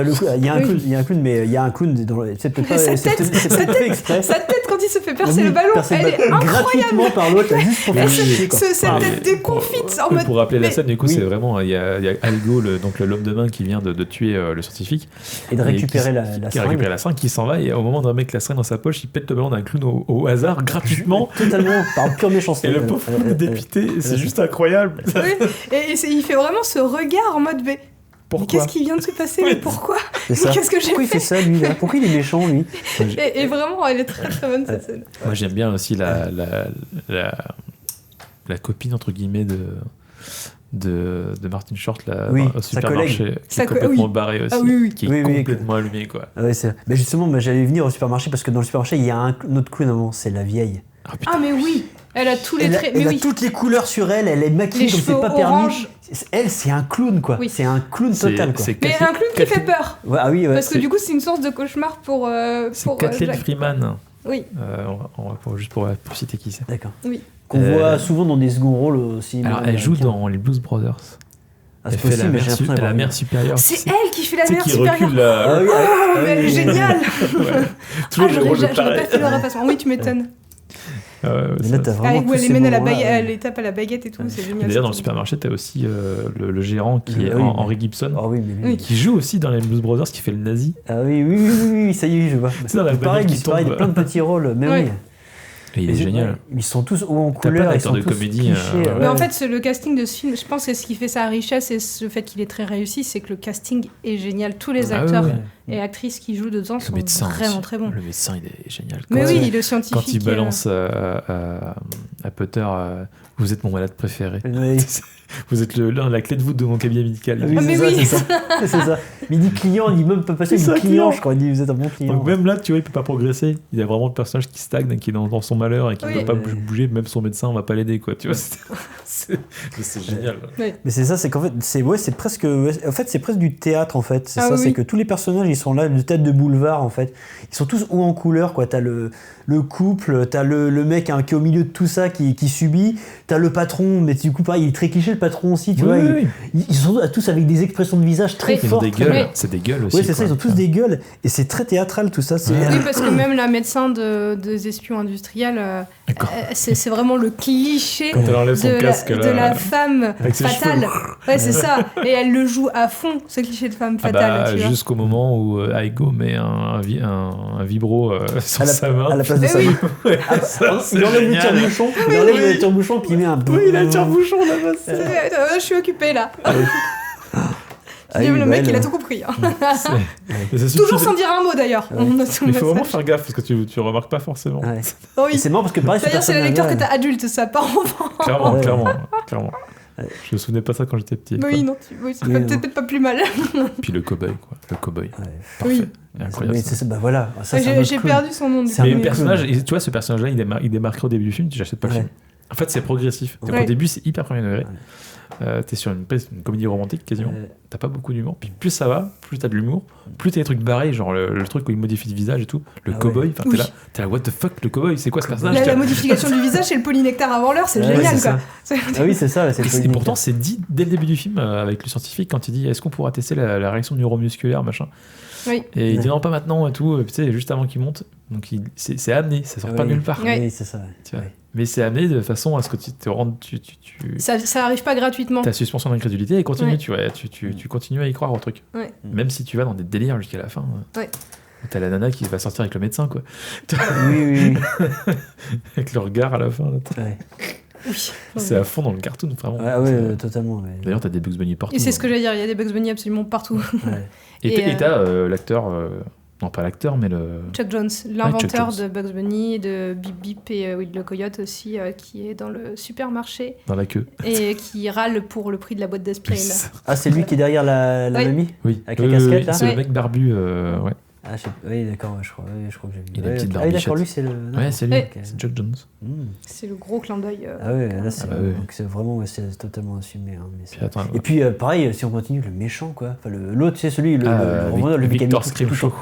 y a un Oui. clown, mais il y a un clown dans le. C'est peut-être pas. Sa C'est tête, peut-être sa pas fait exprès. Sa tête quand il se fait percer Oui, le ballon, percer elle le est ballon incroyable. gratuitement par l'autre, juste pour Et faire ce- chier, quoi. Cette Ah, tête mais déconfite en Oui, mode. pour rappeler la mais- scène, du coup, oui. c'est vraiment il y a Algo, donc l'homme de main qui vient de tuer le scientifique, Et de récupérer la qui a récupéré seringue. la seringue, qui s'en va et au moment de remettre la seringue dans sa poche, il pète le ballon d'un clown au hasard gratuitement. Totalement, par pure méchanceté. Et le pauvre clown est dépité, c'est juste incroyable. Oui, et il fait vraiment ce regard en mode mais Pourquoi qu'est-ce qui vient de se passer, mais pourquoi C'est ça. Qu'est-ce que j'ai Pourquoi il fait ça, lui, là Pourquoi il est méchant, lui et vraiment, elle est très très bonne cette scène. Moi j'aime bien aussi la copine entre guillemets de Martin Short là, Oui, au sa supermarché, collègue. qui est complètement barré aussi, Ah oui, oui. qui est Oui, oui, complètement allumé quoi. Ouais, mais justement, moi, j'allais venir au supermarché parce que dans le supermarché, il y a un autre clown avant, c'est la vieille. Ah putain, Ah mais oui, elle a tous les Elle a, traits. elle Mais a oui, toutes les couleurs sur elle, elle est maquillée Les comme c'est cheveux pas permis. orange. Elle, c'est un clown, quoi. Oui. C'est un clown total, quoi. c'est mais Kathleen- un clown qui fait peur. Ouais, ah oui, ouais. Parce que c'est- du coup, c'est une source de cauchemar pour. c'est Kathleen Jack. Freeman. Oui, Juste pour citer qui c'est. D'accord. oui. Qu'on voit souvent dans des seconds rôles aussi. Alors elle joue dans les Blues Brothers. Ah, Elle c'est fait possible, mais j'ai l'impression la d'avoir mère vu. supérieure. C'est elle qui fait la Tu sais, mère qui supérieure. recule Ah oui, Oh, mais elle est oui. géniale. Toujours Ah, le rôle de j'aurais pas taré. fait le repassement. Oui, tu m'étonnes. Mais là, t'as vraiment Avec où tous elle les ces mène à moments-là, elle les tape à la baguette et tout, c'est génial. D'ailleurs, dans le cette supermarché, t'as aussi le gérant qui est Oui. Henry Gibson, Ah oui, mais lui. Oui. qui joue aussi dans les Blues Brothers, qui fait le nazi. Ah oui, ça y est, je vois. C'est dans la pareil, bagnole qui pareil, tombe. plein de petits rôles, mais Ouais. oui. Et il est Mais génial. ouais, ils sont tous hauts en T'as couleur, pas ils d'acteur sont de tous comédie, clichés, ouais. Mais en fait, le casting de ce film, je pense que ce qui fait sa richesse et le fait qu'il est très réussi, c'est que le casting est génial. Tous les Ah acteurs ouais. et actrices qui jouent dedans Le sont médecin vraiment aussi. très bons. Le médecin, il est génial. Mais Quand oui, il- le scientifique. Quand il balance à Potter, vous êtes mon malade préféré. Ouais. Vous êtes la clé de voûte de mon cabinet médical. Oui, Ah, mais c'est oui. ça, c'est ça. C'est ça. Mais il dit client, il dit même pas passer, il C'est dit ça, client, client. je crois. Il dit vous êtes un bon client. Donc même là, tu vois, il peut pas progresser. Il y a vraiment le personnage qui stagne, qui est dans son malheur et qui ne Oui. peut pas bouger. Même son médecin, on va pas l'aider, quoi. Tu vois, c'est génial. Ouais. Mais c'est ça, c'est qu'en fait, c'est presque du théâtre en fait. C'est Ah ça, oui. c'est que tous les personnages, ils sont là, le théâtre de boulevard en fait. Ils sont tous hauts en couleur, quoi. T'as le couple, t'as le mec qui est au milieu de tout ça qui subit, t'as le patron, mais du coup, pareil, il est très cliché le patron aussi, tu vois. Ils sont tous avec des expressions de visage très Ils ont fortes. des gueules, Oui. c'est des gueules aussi. Oui, c'est ça, quoi. ils ont tous des gueules et c'est très théâtral tout ça. Oui, parce que même la médecin des espions industriels, c'est vraiment le cliché Quand elle enlève son casque, de la femme avec ses fatale. Ouais, c'est ça. Et elle le joue à fond, ce cliché de femme fatale. tu vois. jusqu'au moment où Aigo met un vibro sur sa main. À la place de Eh sa oui. main. C'est Il enlève le génial. tire-bouchon, le tire-bouchon, puis il met un. Oui, il a le tire-bouchon là-bas. Je suis occupée là. Ah oui, le bah, mec, elle, il a tout compris. Hein. C'est Toujours sans dire un mot d'ailleurs. Ouais. On note son Il faut vraiment message. faire gaffe parce que tu remarques pas forcément. Ouais. Oh Et oui. c'est marrant parce que pareil, ce D'ailleurs, c'est la lecture que personnage-là, t'as adulte, ça, pas enfant. Clairement, Ouais. clairement. Ouais. Je me souvenais pas ça quand j'étais petit. quoi. Oui, non, c'est Oui, peut-être pas plus mal. Puis le cow-boy, quoi. Le cow-boy. Ouais. Parfait. Oui. Incroyable. Mais ça. bah voilà. Ça, c'est un J'ai autre clown. perdu son nom du C'est Mais un le peu personnage, cool. et tu vois, ce personnage-là, il démarquerait au début du film, j'achète pas le Ouais. film. En fait, c'est progressif. Donc, Ouais. au début, c'est hyper premier degré. T'es sur une comédie romantique quasiment. Ouais. T'as pas beaucoup d'humour. Puis plus ça va, plus t'as de l'humour. Plus t'as des trucs barrés, genre le truc où il modifie le visage et tout. Le Ah cow-boy, ouais. enfin, Oui. t'es là, what the fuck, le cow-boy, c'est quoi ce personnage La modification du visage, c'est le polynectar avant l'heure, c'est Ouais, génial c'est quoi. Ah oui, c'est ça. C'est Et pourtant, c'est dit dès le début du film avec le scientifique quand il dit est-ce qu'on pourra tester la réaction neuromusculaire, machin. Oui. Et il dit Ouais. non, pas maintenant et tout. Et puis, tu sais, juste avant qu'il monte. Donc c'est amené, ça sort pas Oui. nulle part. Ouais. Oui, c'est ça. Tu vois. Ouais. Mais c'est amené de façon à ce que tu te rendes. Ça arrive pas gratuitement. Ta suspension d'incrédulité et continue, Ouais. tu vois. Tu continues à y croire au truc. Ouais. Même si tu vas dans des délires jusqu'à la fin. Ouais. T'as la nana qui va sortir avec le médecin, quoi. Oui. Avec le regard à la fin. Là. Ouais. Oui. C'est à fond dans le cartoon, vraiment. Ah ouais, totalement. Ouais. D'ailleurs, t'as des Bugs Bunny partout. Et c'est ce que hein. j'allais dire, il y a des Bugs Bunny absolument partout. Ouais. Et t'as l'acteur. Non, pas l'acteur, mais le. Chuck Jones, l'inventeur Chuck Jones. de Bugs Bunny, de Bip Bip et Will le Coyote aussi, qui est dans le supermarché Dans la queue. et qui râle pour le prix de la boîte d'aspirine. Ah, c'est lui qui est derrière la Oui. mamie. Oui. Avec la casquette, là C'est Ouais. le mec barbu. Ouais. Ah, oui, d'accord, ouais, je crois que j'ai vu. Il a une petite Ah oui, d'accord, barbichette. lui, c'est le. Ouais, c'est lui. Ouais. Ok. C'est Chuck Jones. Hmm. C'est le gros clin d'œil. Ah ouais, là, c'est Ah bah ouais. donc c'est vraiment, ouais, c'est totalement assumé. Hein, mais Puis attends. Et puis, pareil, si on continue, le méchant, quoi. Enfin, l'autre, c'est celui, le Victor mécanique. Scrimshaw.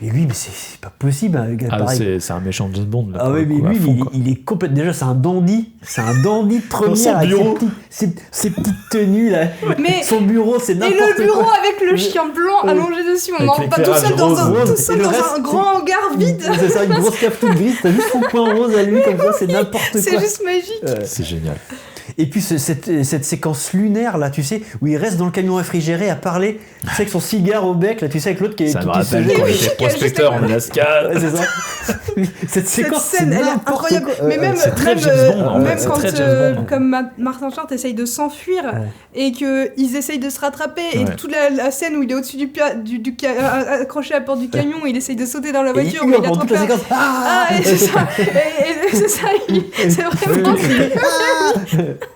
Et lui, mais c'est pas possible, un gars Ah, pareil. c'est un méchant James Bond. Là, Ah pour ouais, le mais coup, à lui, fond, quoi. il est complètement. Déjà, c'est un dandy. C'est un dandy de première. son avec bureau. ses petites tenues, là. Mais- Son bureau, c'est Et n'importe le bureau quoi. avec le chien blanc Ouais. allongé dessus, on Avec n'en pas tout l'éclairage seul dans rose. un, tout Et seul le dans reste, un grand hangar vide. C'est ça, une grosse cave toute grise. T'as juste son point rose à lui, comme ça, c'est n'importe quoi. C'est juste magique. C'est génial. Et puis cette séquence lunaire là, tu sais, où il reste dans le camion réfrigéré à parler, tu sais, avec son cigare au bec, là, tu sais, avec l'autre qui est Ça qui me se rappelle jette. quand Oui, il était qui a juste prospecteur en avec- Alaska. Ouais, c'est ça. Cette Cette séquence, scène, elle est incroyable. Mais même, c'est très même, James Bond, en même fait, c'est quand, très James Bond. comme Martin Short essaye de s'enfuir Ouais. et qu'ils essayent de se rattraper, et Ouais. toute la scène où il est au-dessus accroché à la porte du camion, il essaye de sauter dans la Et voiture, il mais hurle il a pendant trop toute la peur. séquence. Ah, et c'est ça. Et c'est ça, c'est vraiment.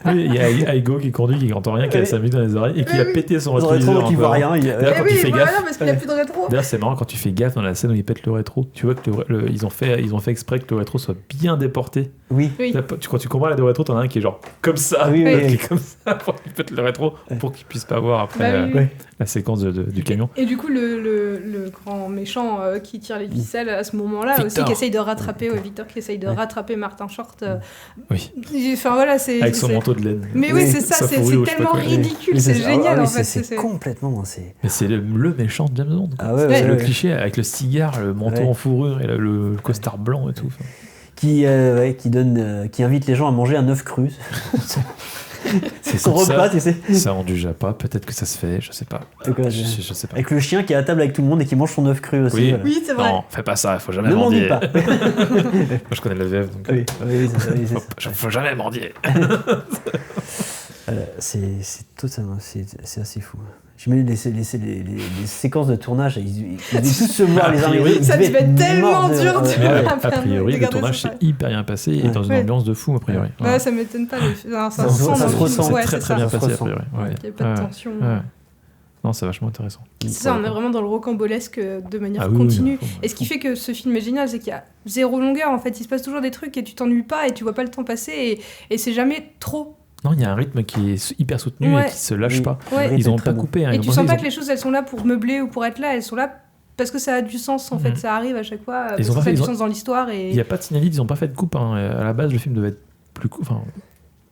Oui, il y a Aigo qui conduit, qui n'entend rien, qui a Oui. sa musique dans les oreilles et qui a Oui. pété son Dans le rétro, rétroviseur. qui voit encore. rien. D'ailleurs, Eh quand oui, il fait voilà, gaffe. parce qu'il a plus de rétro. D'ailleurs, c'est marrant quand tu fais gaffe dans la scène où ils pètent le rétro. Tu vois que ils ont fait exprès que le rétro soit bien déporté. Oui. Oui. Là, quand tu compares les deux rétros, t'en as un qui est genre comme ça, Ah oui, oui, l'autre qui oui. est comme ça pour qu'il pète le rétro pour qu'il puisse pas voir après Bah oui, oui. Ouais. la séquence du camion. Et du coup, le grand méchant qui tire les ficelles à ce moment-là Victor. aussi, qui essaye de rattraper, Victor qui essaye de rattraper Martin Short. Oui. Enfin voilà, c'est. Avec son c'est- manteau de laine. Mais oui, Oui. c'est ça, Sa c'est fourrure, je sais pas tellement quoi. ridicule, Oui, c'est ça. génial Ah oui, en fait. c'est complètement. C'est. Mais c'est le méchant de James Bond. quoi. Ah ouais, Ouais. C'est le ouais. cliché avec le cigare, le manteau Ouais. en fourrure et le costard blanc et tout. Enfin, Qui invite les gens à manger un œuf cru. C'est son Écoute, repas, tu sais. Ça en du Japa, peut-être que ça se fait, je sais pas. Donc, ouais, Je sais pas. Avec le chien qui est à table avec tout le monde et qui mange son œuf cru aussi. Oui. voilà. Oui, c'est vrai. Non, fais pas ça, faut jamais Ne m'en dis mendier. pas. Moi je connais le VF donc. Oui, oui, c'est ça. Faut jamais mendier. C'est totalement, c'est assez fou. J'imagine les séquences de tournage, ils devaient tous se voir les uns les autres. Ça Ils devait être tellement morts de- dur, tu ouais, vois. ouais. A priori, le Regarder tournage ça, s'est hyper bien passé et Ouais. dans une Ouais. ambiance de fou, a priori. Ouais, ça m'étonne pas. Ça Ça se se- sent ça dans se le ressent. film. Ouais, très c'est très ça. bien Ça se passé, a ressent. priori. Ouais. Il n'y a pas de Ouais. tension. Ouais. Non, c'est vachement intéressant. C'est ça, on est vraiment dans le rocambolesque de manière Ah oui, continue. oui, Et ce qui fait que ce film est génial, c'est qu'il y a zéro longueur en fait. Il se passe toujours des trucs et tu t'ennuies pas et tu vois pas le temps passer et c'est jamais trop. Non, il y a un rythme qui est hyper soutenu Ouais. et qui se lâche pas. Ouais. Ils ont Très pas bon. coupé. Hein. Et Ils tu ont sens pensé, pas ils que les choses elles sont là pour meubler ou pour être là, elles sont là parce que ça a du sens en fait, ça arrive à chaque fois, parce ont que pas ça a fait- du ils ont- sens dans l'histoire Il et n'y a pas de signalétique, ils n'ont pas fait de coupe. Hein. À la base, le film devait être plus court. Enfin,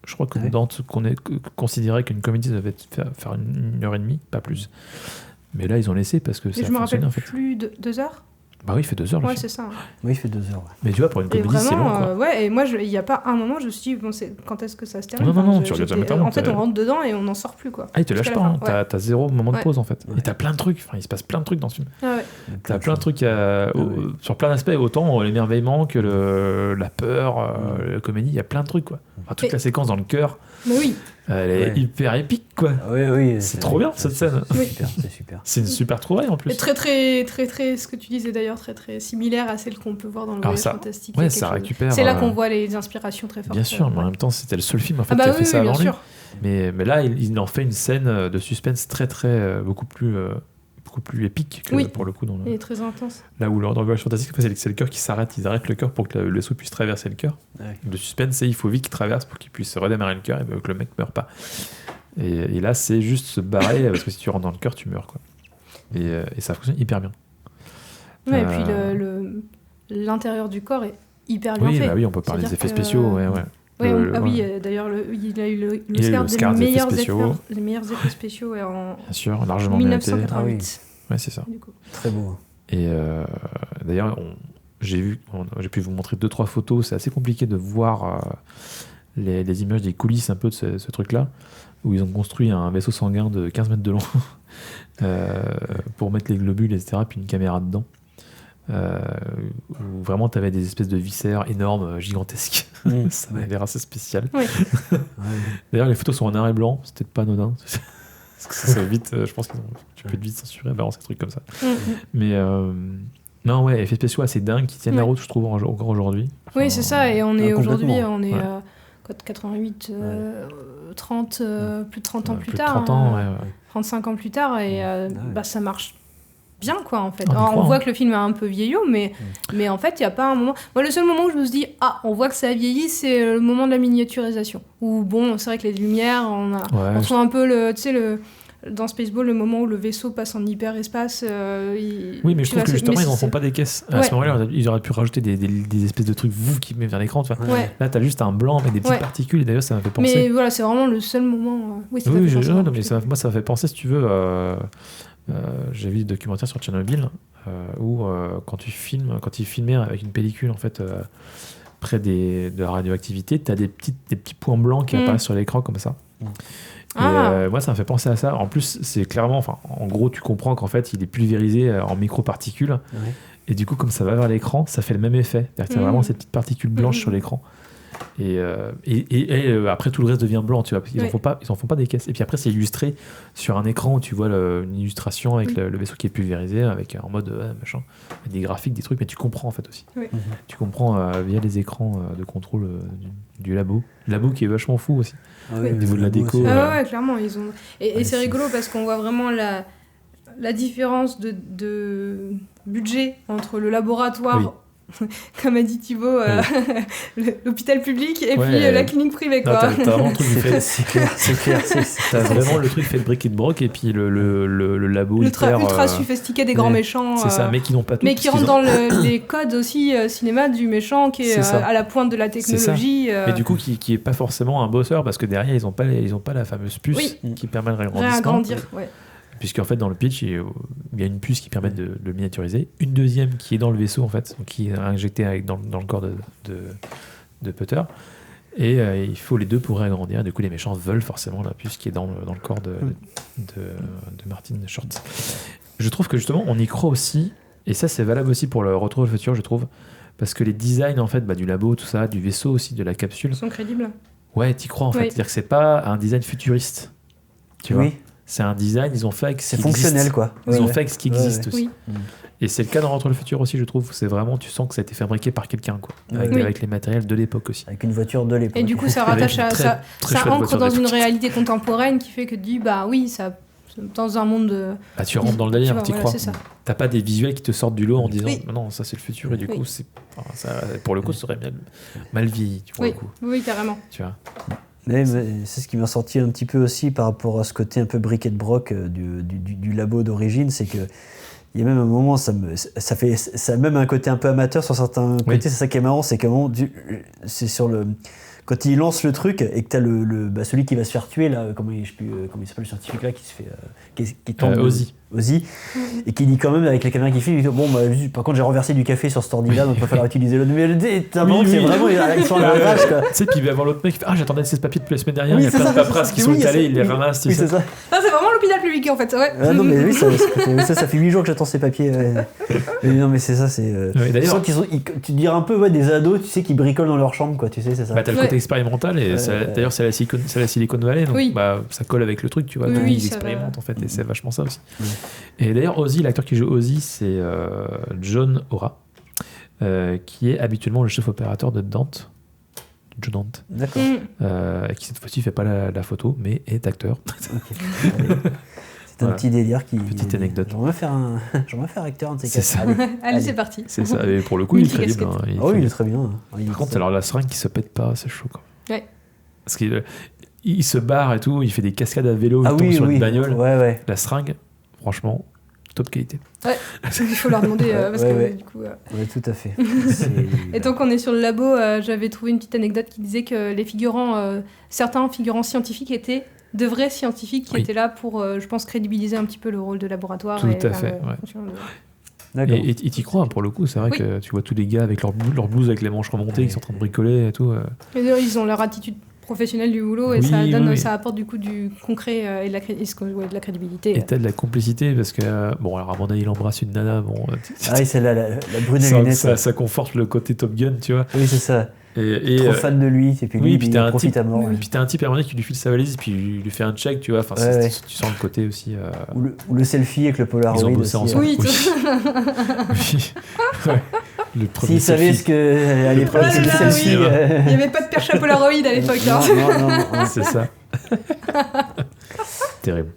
je crois que Ouais. dans ce qu'on est considéré qu'une comédie devait faire 1h30, pas plus. Mais là, ils ont laissé parce que et ça a je me fonctionné rappelle en fait. plus de 2 heures. Bah oui, il fait 2 heures le Ouais, film. c'est ça. Oui, il fait 2 heures. Ouais. Mais tu vois, pour une Et comédie, c'est long vraiment, quoi. ouais, et moi, il n'y a pas un moment, je me suis dit, bon, quand est-ce que ça se termine? Non, Enfin, tu regardes j'étais- jamais ta montre, En fait, on rentre dedans et on n'en sort plus, quoi. Ah, il te lâche jusqu'à pas, la hein. fin, ouais. T'as zéro moment de Ouais. pause en fait. Ouais. Et t'as plein de trucs, enfin, il se passe plein de trucs dans ce film. Ah ouais. T'as plein de trucs Ouais. sur plein d'aspects, autant l'émerveillement que la peur, la comédie, il y a plein de trucs quoi. Enfin, toute Et- la séquence dans le cœur, Mais oui, elle est Ouais. hyper épique quoi. Ah oui, oui. C'est trop bien, cette scène. C'est super, c'est super. C'est une super trouvaille en plus. et très, très, très, très, ce que tu disais d'ailleurs, très, très similaire à celle qu'on peut voir dans le Alors Voyage ça- Fantastique. Ouais, Il y a quelque ça chose. récupère. C'est là qu'on voit les inspirations très fortes. Bien sûr, mais en ouais. même temps, c'était le seul film en fait Ah bah qui a oui, fait ça oui, bien avant lui. sûr. Mais là, il en fait une scène de suspense très très beaucoup plus épique que Oui. pour le coup dans Et très intense. là où dans le Voyage Fantastique, en fait, c'est le cœur qui s'arrête. Ils arrêtent le cœur pour que le vaisseau puisse traverser le cœur. Ouais. Le suspense, c'est il faut vite qu'il traverse pour qu'il puisse redémarrer le cœur et que le mec meure pas. Et là, c'est juste se barrer parce que si tu rentres dans le cœur, tu meurs quoi. Et ça fonctionne hyper bien. Ouais, et puis l'intérieur du corps est hyper bien Oui, fait. bah oui, on peut parler des C'est-à-dire effets que- spéciaux. Ouais, ouais. Ouais, Le- oui, ouais. d'ailleurs, il a eu Il a eu l'Oscar l'Oscar des des effets meilleurs spéciaux. les meilleurs effets spéciaux ouais, en Bien sûr, largement mérité. 1988. Ouais, c'est ça. Du coup. Très beau. Et d'ailleurs, j'ai pu vous montrer 2-3 photos. C'est assez compliqué de voir les images des coulisses un peu de ce truc-là, où ils ont construit un vaisseau sanguin de 15 mètres de long pour mettre les globules, etc., puis une caméra dedans. Où vraiment tu avais des espèces de viscères énormes, gigantesques. Ça avait l'air assez spécial. Ouais. Ouais. D'ailleurs, les photos sont en noir et blanc, c'était pas anodin. Parce que ça vite, je pense que tu peux vite censurer, balancer des trucs comme ça. Mais non, ouais, effets spéciaux assez dingues qui tiennent la Ouais. route, je trouve, encore aujourd'hui. Oui, c'est ça, et on est aujourd'hui, complètement. on est Ouais. quoi, 88, 30, plus de 30 ans plus de tard. 30 ans, hein, ouais. 35 ans plus tard, et bah, ça marche bien, quoi, en fait. On y Alors, croit, on voit hein. que le film est un peu vieillot, mais en fait, il n'y a pas un moment... Moi, le seul moment où je me suis dit, ah, on voit que ça a vieilli, c'est le moment de la miniaturisation. Où, bon, c'est vrai que les lumières, on Ouais, trouve un peu tu sais, dans Spaceball, le moment où le vaisseau passe en hyperespace... Oui, mais je tu trouve vois, que justement, mais ils n'en c'est- font pas des caisses. À Ouais. ce moment-là, ils auraient pu rajouter des espèces de trucs qui mettent vers l'écran. Tu vois. Ouais. Là, tu as juste un blanc avec des petites Ouais. particules. Et d'ailleurs, ça m'a fait Mais penser. voilà, c'est vraiment le seul moment... Oui, ça t'a Oui, fait penser, non, pardon, mais je t'ai moi, ça m'a fait penser, si tu veux. J'ai vu des documentaires sur Tchernobyl où quand ils filmaient avec une pellicule en fait près de la radioactivité, tu as des petits points blancs qui apparaissent sur l'écran comme ça. Et, Ah. moi, ça me fait penser à ça. En plus, c'est clairement, enfin, en gros, tu comprends qu'en fait, il est pulvérisé en microparticules. Ouais. Et du coup, comme ça va vers l'écran, ça fait le même effet. C'est-à-dire que t'as vraiment ces petites particules blanches sur l'écran. Et après, tout le reste devient blanc. Tu vois, ils en font pas des caisses. Et puis après, c'est illustré sur un écran où tu vois une illustration avec le vaisseau qui est pulvérisé, avec en mode machin, avec des graphiques, des trucs. Mais tu comprends en fait aussi. Oui. Tu comprends via les écrans de contrôle du labo. Le labo qui est vachement fou aussi. Ah oui, Au niveau de la déco, aussi. Ah ouais, clairement, ils ont... Et Ouais, c'est c'est- rigolo parce qu'on voit vraiment la différence de budget entre le laboratoire, comme a dit Thibaut, l'hôpital public et Ouais. puis la clinique privée, Non, quoi. t'as vraiment le truc fait. C'est clair, c'est clair. T'as vraiment le truc fait de bric et de broc et puis le labo Ultra hyper, sophistiqué des grands ouais, méchants. c'est ça, mais qui n'ont pas tout. Mais qui parce rentrent qu'ils dans ont- les codes aussi cinéma du méchant qui est C'est ça. à la pointe de la C'est ça. technologie. Mais du coup, qui est pas forcément un bosseur parce que derrière, ils ont pas la fameuse puce Oui. qui permet le réagrandissement. réagrandir. Ouais. Puisqu'en fait, dans le pitch, il y a une puce qui permet de le miniaturiser. Une deuxième qui est dans le vaisseau, en fait, donc qui est injectée dans le corps de Putter. Et il faut les deux pour réagrandir. Du coup, les méchants veulent forcément la puce qui est dans le corps de Martin Short. Je trouve que justement, on y croit aussi. Et ça, c'est valable aussi pour le Retour au futur, je trouve. Parce que les designs, en fait, du labo, tout ça, du vaisseau aussi, de la capsule. Ils sont crédibles. Ouais, t'y crois, en fait. Oui. C'est-à-dire que c'est pas un design futuriste. Tu vois, Oui, c'est un design, ils ont fait avec ce c'est qui fonctionnel, existe. quoi. Ils Ouais. ont fait avec ce qui existe Ouais, aussi. Oui. Et c'est le cas dans Retour le futur aussi, je trouve. C'est vraiment, tu sens que ça a été fabriqué par quelqu'un, quoi. Avec, Oui. avec les matériels de l'époque aussi. Avec une voiture de l'époque. Et du coup, ça Avec rattache une à très- ça. très Ça chouette ancre voiture dans une d'époque. réalité contemporaine qui fait que tu dis, bah oui, ça, dans un monde de. Bah, tu rentres dans le délire, vois, t'y voilà, crois. c'est ça. T'as pas des visuels qui te sortent du lot en disant Oui. non, ça c'est le futur, et du Oui. coup, pour le coup, ça aurait mal vieilli, tu vois, Oui, le coup. oui, carrément. Tu vois. Mais c'est ce qui m'a sorti un petit peu aussi par rapport à ce côté un peu bric et de broc du labo d'origine, c'est que il y a même un moment, ça a même un côté un peu amateur sur certains côtés. C'est ça qui est marrant, c'est qu'à un moment, c'est sur le quand il lance le truc et que t'as celui qui va se faire tuer là, comment il s'appelle le scientifique là qui se fait qui tombe Ozzy, et qui dit quand même avec la caméra qui filme, il dit, bon par contre j'ai renversé du café sur cet ordi là, donc il va falloir utiliser l'autre. Mais c'est vraiment ils sont à la rage quoi. Tu sais, puis il va voir l'autre mec qui fait j'attendais ces papiers depuis la semaine dernière, il y a plein de paperasses qui sont étalées, il les ramasse. Oui, c'est ça. C'est vraiment l'hôpital public en fait. Ouais. Ah non mais oui, ça fait 8 jours que j'attends ces papiers. Mais non mais c'est ça, c'est. D'ailleurs, tu dirais un peu des ados, tu sais, qui bricolent dans leur chambre quoi, tu sais, c'est ça. Bah t'as le côté expérimental et d'ailleurs c'est la Silicon Valley, donc ça colle avec le truc, tu vois, ils expérimentent en fait et c'est vachement ça aussi. Et d'ailleurs Ozzy, l'acteur qui joue Ozzy, c'est John Hora, qui est habituellement le chef opérateur de Dante. Joe Dante. D'accord. Qui cette fois-ci fait pas la photo, mais est acteur. C'est un petit délire qui. Petite anecdote. J'aimerais faire acteur un de ces quatre. C'est ça. Allez, c'est parti. C'est ça. Et pour le coup, il est crédible. Hein. Il est très bien. Par contre, alors la seringue qui se pète pas, c'est chaud quoi. Ouais. Parce qu'il se barre et tout, il fait des cascades à vélo, il tombe sur une bagnole. Ouais. La seringue, franchement, top qualité. Ouais, il faut leur demander parce que du coup. Ouais, tout à fait. Et tant qu'on est sur le labo, j'avais trouvé une petite anecdote qui disait que les figurants, certains figurants scientifiques étaient de vrais scientifiques qui étaient là pour, je pense, crédibiliser un petit peu le rôle de laboratoire. Tout à fait. Et t'y crois pour le coup, c'est vrai que tu vois tous les gars avec leur blouse avec les manches remontées qui sont en train de bricoler et tout. Et d'ailleurs, ils ont leur attitude professionnelle du boulot et ça apporte du coup du concret et de la crédibilité. Et t'as de la complicité parce que, bon, alors à mon avis, il embrasse une nana. Bon, celle-là, la brune à lunettes. Ça conforte le côté Top Gun, tu vois. Oui, c'est ça. Trop fan de lui, et puis lui, il profite à mort. Puis t'as un type à un moment donné qui lui file sa valise, puis il lui fait un check, tu vois. Enfin, tu sens le côté aussi. Ou le selfie avec le Polaroid. Ils ont bossé ensemble. Oui. S'ils savaient ce que à l'époque le selfie. Il n'y avait pas de perche à Polaroid à l'époque. Non. C'est ça. Terrible.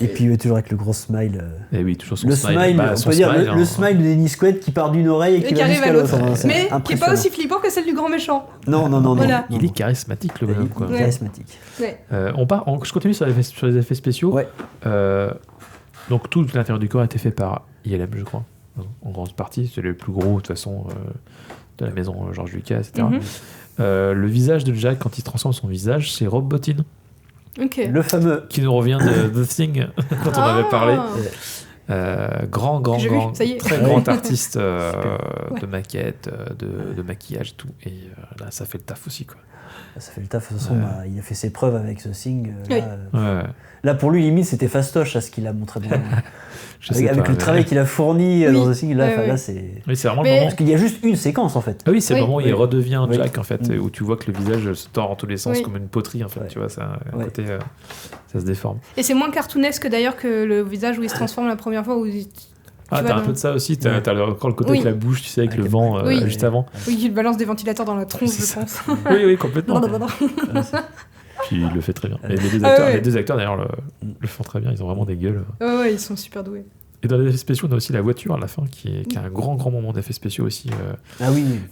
Et puis toujours avec le gros smile. Et oui, toujours son le smile. On peut dire le smile de Dennis Quaid qui part d'une oreille et qui arrive à l'autre. Mais qui n'est pas impressionnant. aussi flippant que celle du grand méchant. Non. Voilà. Il est charismatique, le bonhomme. Il est charismatique. Ouais. Je continue sur les effets spéciaux. Ouais. Donc tout l'intérieur du corps a été fait par ILM, je crois. En grande partie. C'est le plus gros, de toute façon, de la maison George Lucas, etc. Le visage de Jack, quand il transforme son visage, c'est Rob Bottin. Okay. Le fameux. Qui nous revient de The Thing, dont on avait parlé. Très grand artiste de maquette, de maquillage et tout. Et là, ça fait le taf aussi, quoi. Ça fait le taf. De toute façon, il a fait ses preuves avec The Thing. Là, là, pour lui, limite, c'était fastoche, ce qu'il a montré. Avec le travail qu'il a fourni dans The Thing, là, c'est. Oui, c'est vraiment le moment. Parce qu'il y a juste une séquence, en fait. Ah oui, c'est le moment où il redevient Jack, en fait, où tu vois que le visage se tord en tous les sens comme une poterie, en fait. Tu vois, ça, à côté, ça se déforme. Et c'est moins cartoonesque d'ailleurs que le visage où il se transforme la première fois. T'as un peu de ça aussi, t'as encore le côté avec la bouche, tu sais, avec le vent juste avant. Oui, il balance des ventilateurs dans la tronche, je pense. Oui, complètement. Puis il le fait très bien. Et les deux acteurs d'ailleurs le font très bien, ils ont vraiment des gueules. Ouais, ils sont super doués. Et dans les effets spéciaux, on a aussi la voiture à la fin qui a un grand moment d'effets spéciaux aussi.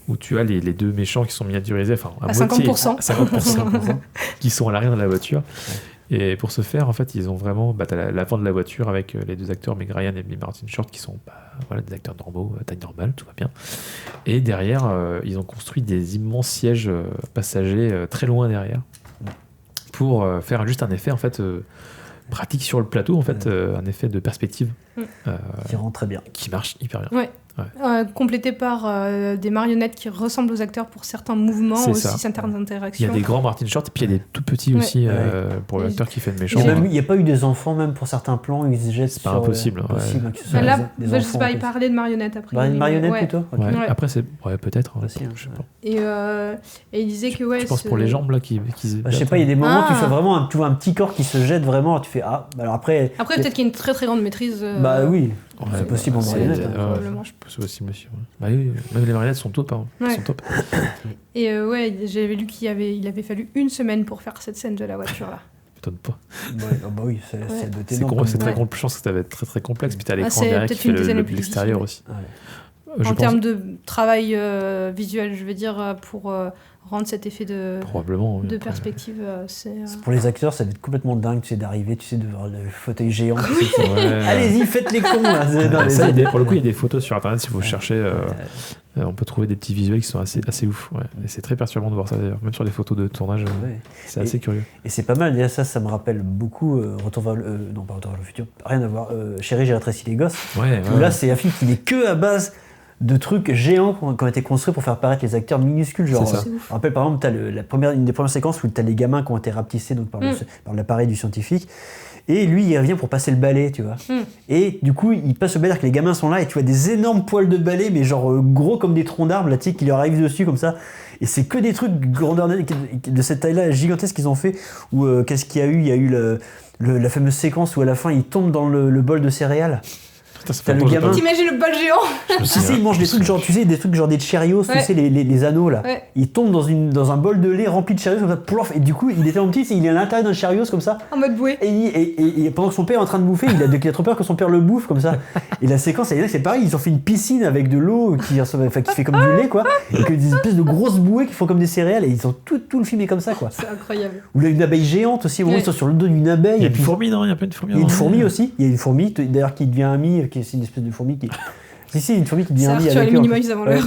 Où tu as les deux méchants qui sont miniaturisés, enfin à moitié, 50%, qui sont à l'arrière de la voiture. Et pour ce faire, en fait, ils ont vraiment t'as l'avant de la voiture avec les deux acteurs, Meg Ryan et Martin Short, qui sont des acteurs normaux, taille normale, tout va bien. Et derrière, ils ont construit des immenses sièges passagers très loin derrière pour faire juste un effet en fait pratique sur le plateau, en fait, un effet de perspective qui rend très bien, qui marche hyper bien. Complété par des marionnettes qui ressemblent aux acteurs pour certains mouvements, aussi certaines interactions. Il y a des grands Martin Short et puis il y a des tout petits aussi pour l'acteur qui fait le méchant. Il n'y a pas eu des enfants même pour certains plans, ils se jettent. C'est pas impossible. Là, je sais pas, il parlait de marionnettes après. Une marionnette plutôt. Après c'est peut-être. Je sais pas. Et il disait que je pense pour les jambes là qui je sais pas, il y a des moments où tu fais vraiment un petit corps qui se jette vraiment, tu fais alors après peut-être qu'il y a une très très grande maîtrise. Bah oui. C'est possible en marionnette. Probablement. C'est possible aussi. Bah oui, même les marionnettes sont top. Sont top. Et j'avais lu qu'il avait fallu 1 semaine pour faire cette scène de la voiture là. M'étonne pas. Bah oui, c'est énorme. C'est très complexe. Je pense que ça va être très très complexe. Puis t'as l'écran derrière qui fait l'extérieur aussi. En termes de travail visuel, je veux dire, pour rendre cet effet de Probablement. Oui. perspective. C'est Pour les acteurs, ça va être complètement dingue, tu sais, d'arriver, tu sais, de voir le fauteuil géant. tu sais, Ouais. Allez-y, faites les cons là. Ça, pour le coup, il y a des photos sur internet si vous cherchez. On peut trouver des petits visuels qui sont assez ouf. Ouais. Et c'est très perturbant de voir ça d'ailleurs. Même sur les photos de tournage, Ouais. c'est assez curieux. Et c'est pas mal, déjà ça me rappelle beaucoup Retour vers non pas Retour vers le futur, rien à voir, Chérie, j'ai rétréci les gosses. Ouais, Où là, c'est un film qui n'est que à base de trucs géants qui ont été construits pour faire apparaître les acteurs minuscules. Genre, C'est ça. C'est ouf. je me rappelle par exemple, t'as une des premières séquences où tu as les gamins qui ont été rapetissés donc, par l'appareil du scientifique. Et lui, il revient pour passer le balai, tu vois. Et du coup, il passe le balai, que les gamins sont là, et tu vois des énormes poils de balai, mais genre gros comme des troncs d'arbres, là, tu sais, qui leur arrivent dessus comme ça. Et c'est que des trucs grandeur de cette taille-là, gigantesques qu'ils ont fait. Ou qu'est-ce qu'il y a eu ? Il y a eu la fameuse séquence où à la fin, il tombe dans le bol de céréales. Putain, ça T'as fait le longtemps que j'ai gamin. pas vu. T'imagines le bol géant? Tu sais, il mange des trucs genre, tu sais, des trucs genre des Cheerios, tu Ouais. sais, les anneaux là. Ouais. Il tombe dans un bol de lait rempli de Cheerios comme ça, plouf, et du coup, il est tellement petit, il est à l'intérieur d'un Cheerios comme ça. En mode bouée. Et pendant que son père est en train de bouffer, il a trop peur que son père le bouffe comme ça. Et la séquence, c'est pareil, ils ont fait une piscine avec de l'eau qui fait comme du lait quoi, et que des espèces de grosses bouées qui font comme des céréales, et ils ont tout le film est comme ça quoi. C'est incroyable. Ou là, une abeille géante aussi, au moment où ils sont sur le dos d'une abeille. Il y a et une puis- fourmi, non ? Il y a pas une fourmi. il y a une avant fourmi aussi, il y a une fourmi d'ailleurs qui devient amie, c'est une espèce de fourmi qui. Si, une fourmi qui devient C'est amie Arthur et avec eux. en fait. Minimoys avant l'heure.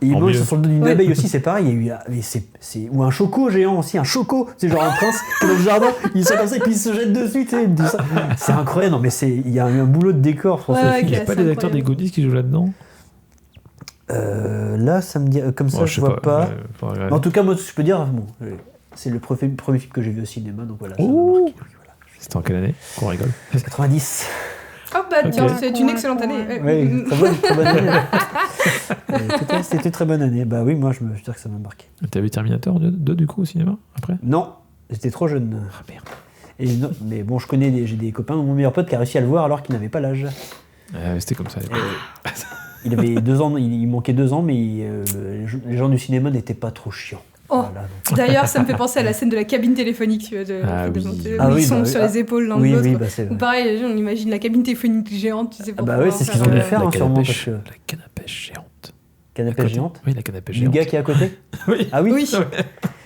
Et ils En mangent mieux. sur le dos d'une Ouais. abeille aussi, c'est pareil. Il y a eu, mais ou un choco géant aussi, un choco, c'est genre un prince qui est dans le jardin, il sort comme ça et puis il se jette dessus, tu sais. il dit ça. C'est incroyable, non mais il y a eu un boulot de décor pour Ouais, ce ouais, film. Il n'y a c'est pas des acteurs incroyable. des Goonies qui jouent là-dedans ? Là, ça me dit, comme ça, Oh, je vois pas. Ouais, faudrait regarder. En tout cas, moi, je peux dire, bon, c'est le premier film que j'ai vu au cinéma, donc voilà. Ça m'a Oh. marqué, oui, voilà. C'était en quelle année ? Qu'on rigole. 90. Oh bah tiens, Ok. c'est une excellente année. Oui, très bonne année. C'était une très bonne année. Bah oui, moi, je veux dire que ça m'a marqué. T'as vu Terminator 2 du coup au cinéma après ? Non, j'étais trop jeune. Ah merde. Et non, mais bon, j'ai des copains, mon meilleur pote qui a réussi à le voir alors qu'il n'avait pas l'âge. C'était comme ça. à l'époque. Il avait 2 ans, il manquait 2 ans, mais les gens du cinéma n'étaient pas trop chiants. Oh. Voilà, donc. D'ailleurs, ça me fait penser à la scène de la cabine téléphonique, tu vois, Ah de oui. monter, Ah où oui, ils sont bah oui. sur les épaules l'un de Oui, l'autre. oui, bah c'est Ou pareil, on imagine la cabine téléphonique géante, tu sais, Ah pour bah pouvoir oui, c'est ce qu'ils ont faire, dû faire, La hein, canne à sûrement, pêche. parce que- La canne à pêche géante. Canapé À côté. géante. Oui, la canne à pêche Du géante. gars qui est à côté. Oui. Ah oui. Oui. Parce que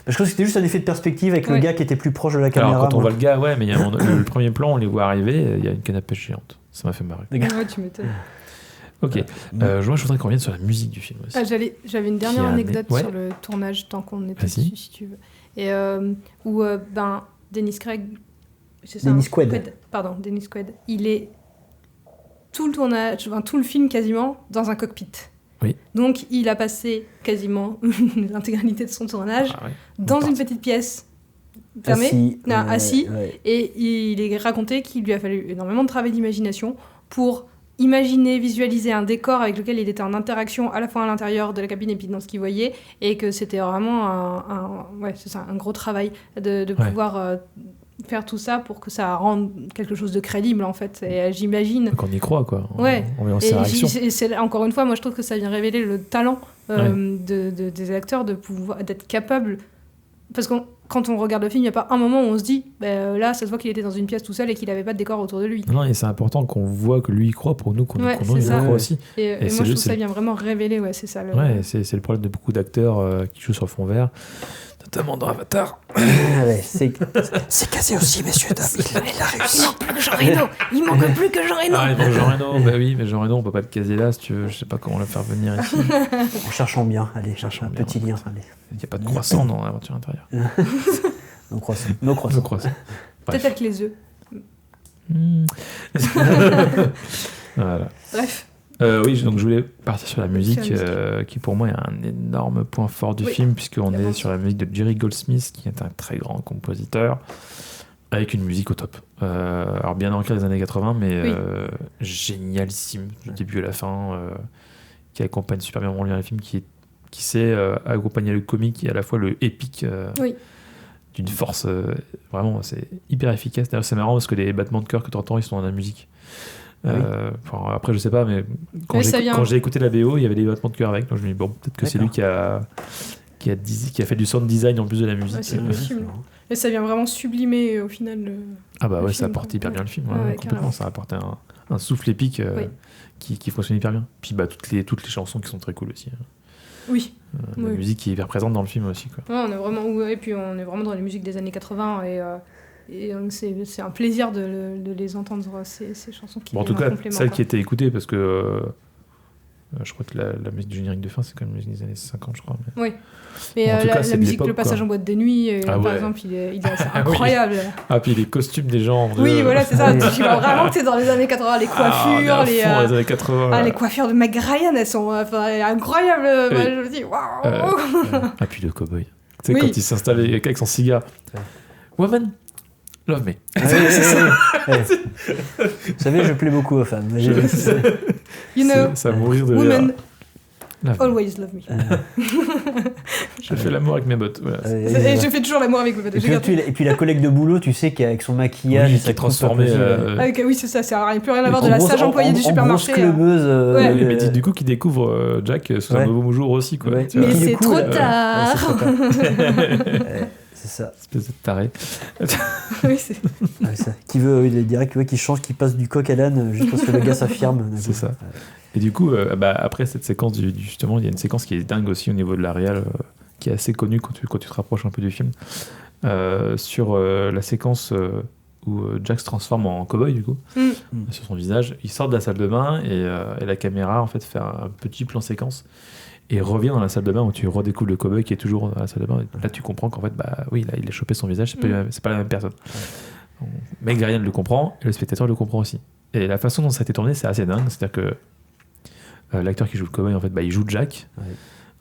je crois que c'était juste un effet de perspective avec le Ouais. gars qui était plus proche de la caméra. Alors quand on moi. voit le gars, ouais, mais il y a le premier plan, on les voit arriver, il y a une canne à pêche géante. Ça m'a fait marrer. Le gars. Ouais, tu m'étonnes. Ok. Moi, je voudrais qu'on revienne sur la musique du film aussi. Ah, j'avais une dernière Qui a anecdote ouais. sur le tournage, tant qu'on est Vas-y. dessus, si tu veux. Et où, Dennis Quaid, c'est ça, Dennis hein Quaid. Pardon, Dennis Quaid. Il est tout le tournage, enfin, tout le film quasiment, dans un cockpit. Oui. Donc, il a passé quasiment l'intégralité de son tournage Ah ouais. dans Parti. une petite pièce fermée. Assis. Non, assis. Ouais. Et il est raconté qu'il lui a fallu énormément de travail d'imagination pour imaginer, visualiser un décor avec lequel il était en interaction à la fois à l'intérieur de la cabine et puis dans ce qu'il voyait, et que c'était vraiment un gros travail de Ouais. pouvoir faire tout ça pour que ça rende quelque chose de crédible en fait. Et j'imagine. Donc on y croit, quoi. Ouais. On met en Et réaction. encore une fois, moi je trouve que ça vient révéler le talent Ouais. des acteurs d'être capables. Parce que quand on regarde le film, il n'y a pas un moment où on se dit là, ça se voit qu'il était dans une pièce tout seul et qu'il n'avait pas de décor autour de lui. Non, et c'est important qu'on voit que lui y croit pour nous, qu'on Ouais, qu'on c'est y ça. croit aussi. Et Et moi, c'est je le- trouve ça vient vraiment révéler, ouais, c'est ça. Ouais, c'est le problème de beaucoup d'acteurs qui jouent sur fond vert, notamment dans Avatar. Ouais, c'est cassé aussi, messieurs, dames. Il a réussi. Il manque plus que Jean Reno. Il manque plus que Jean Reno. Ah, et bon, Jean Reno, bah oui, mais Jean Reno, on peut pas le caser là, si tu veux, je sais pas comment le faire venir ici. En cherchant bien, allez, cherche un bien, petit ouais. lien. Allez. Il n'y a pas de croissant dans l'aventure intérieure. Nos croissants. Nos Je croissants. crois ça. Peut-être avec les œufs. Hmm. Voilà. Bref. Oui, donc je voulais partir sur la musique, Sur la musique. qui pour moi est un énorme point fort du Oui, film, puisqu'on clairement. est sur la musique de Jerry Goldsmith, qui est un très grand compositeur, avec une musique au top. Alors bien ancrée des années 80, mais Oui. génialissime du début à la fin, qui accompagne super bien le film, qui sait accompagner le comique et à la fois le épique Oui. d'une force. Vraiment, c'est hyper efficace. D'ailleurs, c'est marrant parce que les battements de cœur que tu entends, ils sont dans la musique. Enfin, après, je sais pas, mais quand Mais ça vient. j'ai écouté la VO, il y avait des battements de cœur avec. Donc je me dis, bon, peut-être que c'est lui qui a fait du sound design en plus de la musique. Ouais, c'est possible. Et ça vient vraiment sublimer au final. Ah bah le ouais, ça film, apporte quoi. hyper bien le film. Ouais, Ouais, ouais, complètement, carrément. ça apporte un souffle épique Oui. qui fonctionne hyper bien. Puis bah, toutes les chansons qui sont très cool aussi. Oui. La Oui. musique qui est hyper présente dans le film aussi, quoi. Ouais, et puis on est vraiment dans les musiques des années 80 et donc c'est un plaisir de les entendre ces chansons qui Bon, en tout viennent cas, complément, celle quoi. qui était écoutée, parce que je crois que la musique du générique de fin, c'est quand même la musique des années 50, je crois. Mais... Oui. Mais Bon, en tout cas, la c'est de musique, l'époque, le passage quoi. en boîte de nuit, Ah par ouais. exemple, il est c'est Ah oui. incroyable. Ah, puis les costumes des gens. Oui, voilà, c'est ça. Oui. Tu vois vraiment que t'es dans les années 80, les coiffures, ah, les, les années 80. les coiffures de Meg Ryan, elles sont incroyables. Oui. Moi, je me dis, waouh. Ah, puis le cowboy. Tu sais, Oui. quand il s'installe avec son cigare. Ouais. Woman, love me. Ouais. Vous savez, je plais beaucoup aux femmes. You know, Ça va mourir de women rire. Love me. always love me. Je fais l'amour avec mes bottes. Voilà. Et je fais toujours l'amour avec mes potes. Et puis la collègue de boulot, tu sais, qu'avec son maquillage Oui, et qui sa est transformée. Oui, c'est ça, ça n'a plus rien à voir de en la grosse- sage employée du en supermarché. grosse clubeuse. Ouais. Oui, mais du coup, qui découvre Jack sous un Ouais. nouveau jour aussi, quoi. Ouais. Tu vois. Mais Qui, du c'est coup, trop ouais, tard. c'est trop tard. Ouais, c'est ça. Espèce de taré. Oui, c'est... Ouais, ça. Qui veut, il est direct, ouais, qui change, qui passe du coq à l'âne juste parce que le gars s'affirme. d'un C'est coup. ça. Ouais. Et du coup, après cette séquence, justement, il y a une séquence qui est dingue aussi au niveau de la réal, qui est assez connue quand tu te rapproches un peu du film, sur la séquence où Jack se transforme en cow-boy, du coup, sur son visage. Il sort de la salle de bain et la caméra, en fait, fait un petit plan séquence et revient dans la salle de bain où tu redécouvres le cow-boy qui est toujours dans la salle de bain. Et là, tu comprends qu'en fait, oui, là, il a chopé son visage, c'est pas la même personne. Meg Ryan le comprend et le spectateur le comprend aussi. Et la façon dont ça a été tourné, c'est assez dingue. C'est-à-dire que l'acteur qui joue le cowboy, en fait, il joue Jack, Ouais.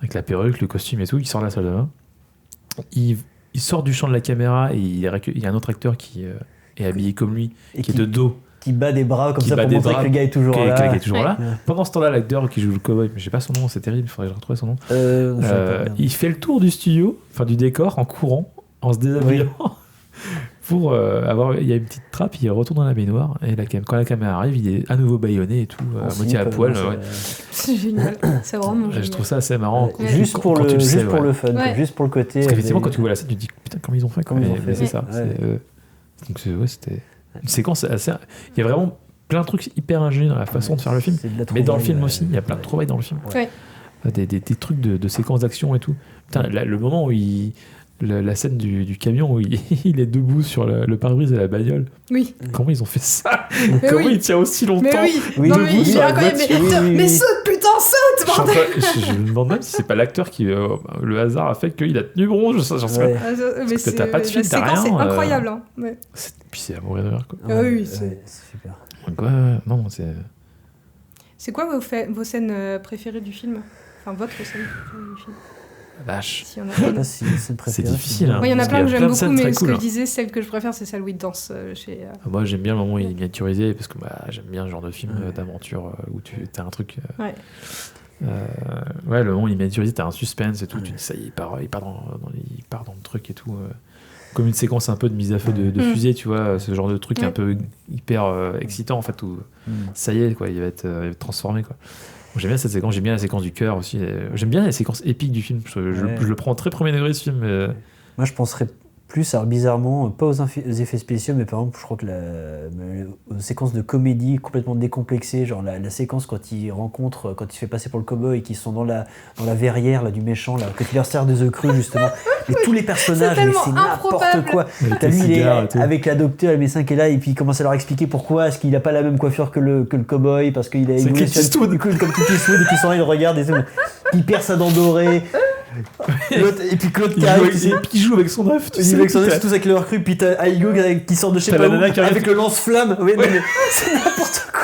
avec la perruque, le costume et tout. Il sort de la salle de bain. Il sort du champ de la caméra et il y a un autre acteur qui est habillé comme lui, Et qui est de dos, qui bat des bras comme Qui ça bat pour des montrer bras, que le gars est toujours qui là. est toujours là. Ouais. Pendant ce temps-là, l'acteur qui joue le cowboy, mais j'ai pas son nom, c'est terrible, il faudrait que je retrouve son nom. Je sais pas, merde. Il fait le tour du studio, enfin du décor, en courant, en se déshabillant. Pour il y a une petite trappe, il retourne dans la baignoire et quand la caméra arrive, il est à nouveau bâillonné et tout, En à slip, moitié à poil. c'est- Ouais. c'est génial. C'est vraiment génial. Je trouve ça assez marrant. Ouais, juste pour quand le, tu juste sais, pour ouais. le fun, quoi, Ouais. juste pour le côté. Parce qu'effectivement, quand tu vois la scène, tu te dis putain, comment ils ont fait, quoi. Comment ils ont Mais fait, c'est ça. ouais. Donc c'était une séquence assez. Il y a vraiment plein de trucs hyper ingénieux dans la façon de faire le film. C'est de la Mais dans le trouvaille, film aussi, il y a plein de trouvailles dans le film. Ouais. Des trucs de séquences d'action et tout. Putain, le moment où la scène du camion où il est debout sur le pare-brise de la bagnole. Oui. Comment ils ont fait ça? Mais Comment oui. il tient aussi longtemps? Mais oui. Oui, Non, debout mais il sur est la incroyable. voiture. Mais Oui. saute, putain, saute, bordel. Je me demande même si c'est pas l'acteur qui le hasard a fait qu'il a tenu bon. J'en sais Ouais. pas. Mais que t'as pas de la fil, t'as séquence rien, est incroyable. Hein. Ouais. Puis c'est à mourir de rire, quoi. Ah oui, Ouais, c'est- c'est super. Donc, ouais, non, c'est. C'est quoi vos scènes préférées du film? Enfin, votre scène préférée du film? Vache. S'il y en a Je sais une. pas si c'est le préféré. difficile, hein. Moi, il y en a Parce plein qu'il que y a j'aime plein de scènes beaucoup, mais très ce cool, que hein. je disais, celle que je préfère, c'est celle où il danse chez. Moi, j'aime bien le moment où il est miniaturisé parce que j'aime bien ce genre de film Ouais. d'aventure où tu as un truc. Ouais. Ouais, le moment où il est miniaturisé, t'as un suspense et tout. Ouais. Tu dis ça y est, il part dans le truc et tout. Comme une séquence un peu de mise à feu de fusée, tu vois, ce genre de truc Ouais. un peu hyper excitant en fait, où ça y est, quoi, il va être transformé, quoi. Donc, j'aime bien cette séquence, j'aime bien la séquence du cœur aussi. J'aime bien les séquences épiques du film. Je Ouais. le prends au très premier degré ce film. Moi, je penserais plus, alors bizarrement, pas aux effets spéciaux, mais par exemple, je crois que aux séquences de comédie complètement décomplexées, genre la séquence quand il se fait passer pour le cowboy et qu'ils sont dans la verrière là, du méchant, là, quand il leur sert des œufs crus, justement. Mais tous les personnages, C'est mais tellement c'est n'importe improbable. quoi. Avec T'as les lui, il est cigares et tout. avec la docteure, le médecin qui est là, et puis il commence à leur expliquer pourquoi est-ce qu'il n'a pas la même coiffure que le cowboy, parce qu'il a C'est évolué Clint sur Eastwood. du coup, comme Clint Eastwood, et puis son il le regarde et tout. Il perd sa dent dorée. Et puis Claude qui arrive, tu sais, il joue avec son œuf. tu il sais, joue avec son putain. œuf, tout avec le recru, puis t'as Aigo qui sort de je sais T'as pas la où, nana qui arrive. avec le lance-flamme. Ouais, non, mais c'est n'importe quoi.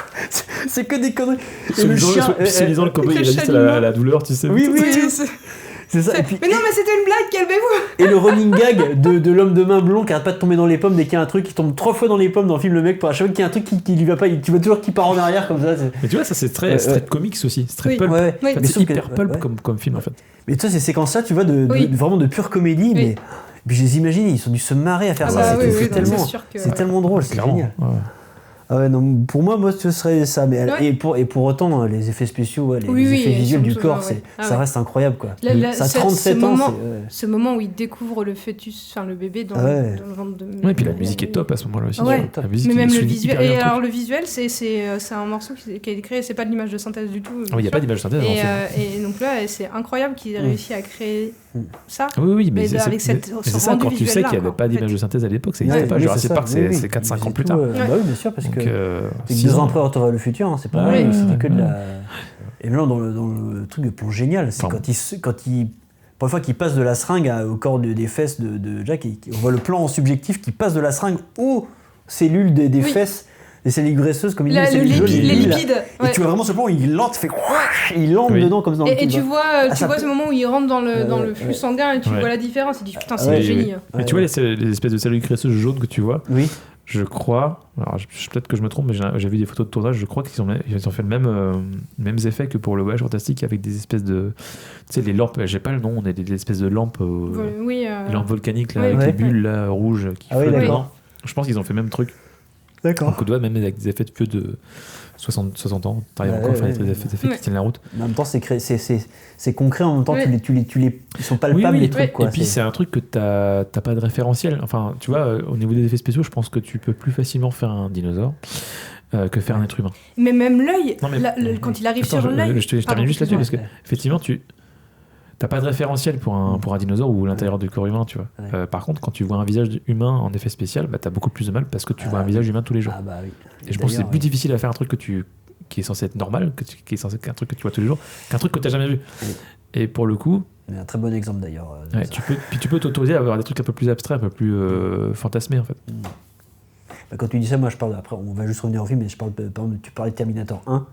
C'est que des conneries. Et le chien. Soi-disant, le cowboy, il le résiste à chalumeau. la douleur, tu sais. Oui, oui, oui. c'est- C'est ça. Et, puis, Mais non, mais c'était une blague, calmez-vous. et le running gag de l'homme de main blond qui arrête pas de tomber dans les pommes dès qu'il y a un truc, qui tombe 3 fois dans les pommes dans le film, le mec, pour à chaque fois qu'il y a un truc qui lui va pas, tu vois toujours qu'il part en arrière comme ça. Mais tu vois, ça c'est très comics aussi. C'est très Oui. pulp. Ouais, ouais. Oui. En fait, Mais c'est sauf que- hyper pulp ouais. comme film en fait. Mais toi, ces séquences-là, tu vois, Oui. vraiment de pure comédie, Oui. mais. Puis je les imagine, ils ont dû se marrer à faire Ah ça. bah oui, c'est oui, tellement, c'est sûr que- c'est tellement drôle, c'est Clairement. génial. Ouais. Ah ouais, non, pour moi, ce serait ça. Mais, Ouais. et pour autant, les effets spéciaux, ouais, les Oui, effets ils visuels sont du toujours, corps, ouais. Ah ça ouais. reste incroyable, quoi. Ça a Ce 37 ans, moment, c'est... ouais. ce moment où il découvre le fœtus, enfin le bébé dans, Ah ouais. dans le ventre de. Ouais, et puis la musique est top à ce moment-là aussi. Ouais. La musique, Mais il même le souligne visuel. hyper bien Et le truc. alors le visuel, c'est un morceau qui a été créé. C'est pas de l'image de synthèse du tout. Ah oui, il n'y a pas d'image synthèse dans le film. Et donc là, c'est incroyable qu'ils aient réussi à créer ça. Oui, Mais c'est avec mais ce c'est ça, rendu quand tu sais visuel-là, qu'il n'y avait quoi, pas en d'image fait. de synthèse à l'époque, ça Ouais, n'existait pas. oui, Jurassic c'est Park, ça. Oui, c'est 4-5 ils ans plus faisaient tard. tout, Ouais. Bah oui, bien sûr, parce Donc, que... C'est 6 2 ans ans. après Retour vers le futur, hein, c'est pas Ouais, vrai, c'était que de ouais. la... Et maintenant, dans le truc le plus génial, c'est Pardon. quand il pour une fois qu'il passe de la seringue au corps des fesses de Jack, et on voit le plan en subjectif qui passe de la seringue aux cellules des Oui. fesses, des cellules graisseuses, comme il dit, Là, les cellules jaunes, les là. lipides. Et tu vois vraiment ce plan où il lente, il lente Oui. dedans comme ça dans le Et truc, tu quoi. vois, ça peut- ce moment où il rentre dans le Ouais, flux ouais. sanguin et tu Ouais. vois la différence. Et tu dis putain, c'est Ouais, du génie. Mais tu vois les espèces de cellules graisseuses jaunes que tu vois, Oui. je crois, alors peut-être que je me trompe, mais j'ai vu des photos de tournage, je crois qu'ils ont fait le mêmes effets que pour le voyage fantastique avec des espèces de. Tu sais, les lampes, j'ai pas le nom, on a des espèces de lampes, Oui. les lampes volcaniques là, Ouais. avec Ouais. les bulles là, rouges qui Ah oui, flottent d'accord. dedans. Je pense qu'ils ont fait le même truc. D'accord. Donc on doit même avec des effets de feu de 60 ans, t'arrives Ouais, encore à faire ouais, des effets ouais. qui tiennent la route. En même temps, c'est concret, en même temps, Ouais. ils sont palpables, les trucs, ouais. quoi. Et puis c'est un truc que t'as pas de référentiel. Enfin, tu vois, au niveau des effets spéciaux, je pense que tu peux plus facilement faire un dinosaure que faire un être humain. Mais même l'œil, Non, mais- quand il arrive Attends, sur l'œil. je termine Pardon, juste là-dessus parce que Ouais. effectivement, t'as pas de référentiel pour un dinosaure ou l'intérieur du corps humain, tu vois. Ouais. Par contre, quand tu vois un visage humain en effet spécial, bah, t'as beaucoup plus de mal parce que tu vois un visage humain tous les jours. Ah bah oui. Et je pense que c'est D'ailleurs, plus difficile à faire un truc qui est censé être normal, qui est censé être un truc que tu vois tous les jours, qu'un truc que t'as jamais vu. Oui. Et pour le coup, Mais un très bon exemple d'ailleurs. De ouais, ça. tu peux t'autoriser à avoir des trucs un peu plus abstraits, un peu plus fantasmés en fait. Bah, quand tu dis ça, moi je parle. Après, on va juste revenir au film, mais je parle. Par exemple, tu parlais de Terminator 1.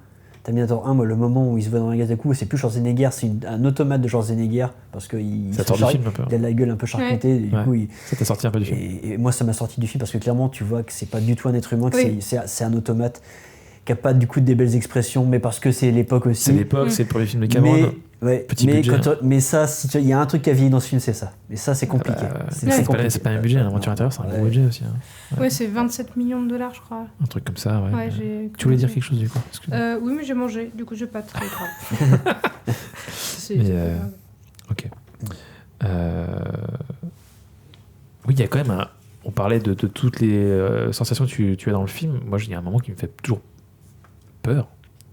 Terminator 1, moi, le moment où il se voit dans la gaz à coups, c'est plus Schwarzenegger, c'est un automate de Schwarzenegger parce qu'il Ça sort du film un peu. il a la gueule un peu charcutée. Et du Ouais. coup, Ça t'a sorti un peu du film. et moi, ça m'a sorti du film parce que clairement, tu vois que c'est pas du tout un être humain, que Oui. c'est un automate qui a pas du coup des belles expressions, mais parce que c'est l'époque aussi. C'est l'époque, c'est le premier film de Cameron. Ouais, Petit mais, budget. mais ça, il y a un truc qui a vieilli dans ce film, c'est ça. Mais ça, c'est compliqué. C'est compliqué. pas un budget, l'aventure intérieure, c'est un gros budget aussi. Hein. Ouais, c'est 27 millions de dollars, je crois. Un truc comme ça, ouais. Ouais, j'ai- Tu voulais dire quelque chose du coup Excuse-moi. Oui, mais j'ai mangé, du coup, je vais pas très grave. C'est Mais, pas grave. Ok. Oui, il y a quand même un. On parlait de toutes les sensations que tu as dans le film. Moi, il y a un moment qui me fait toujours peur.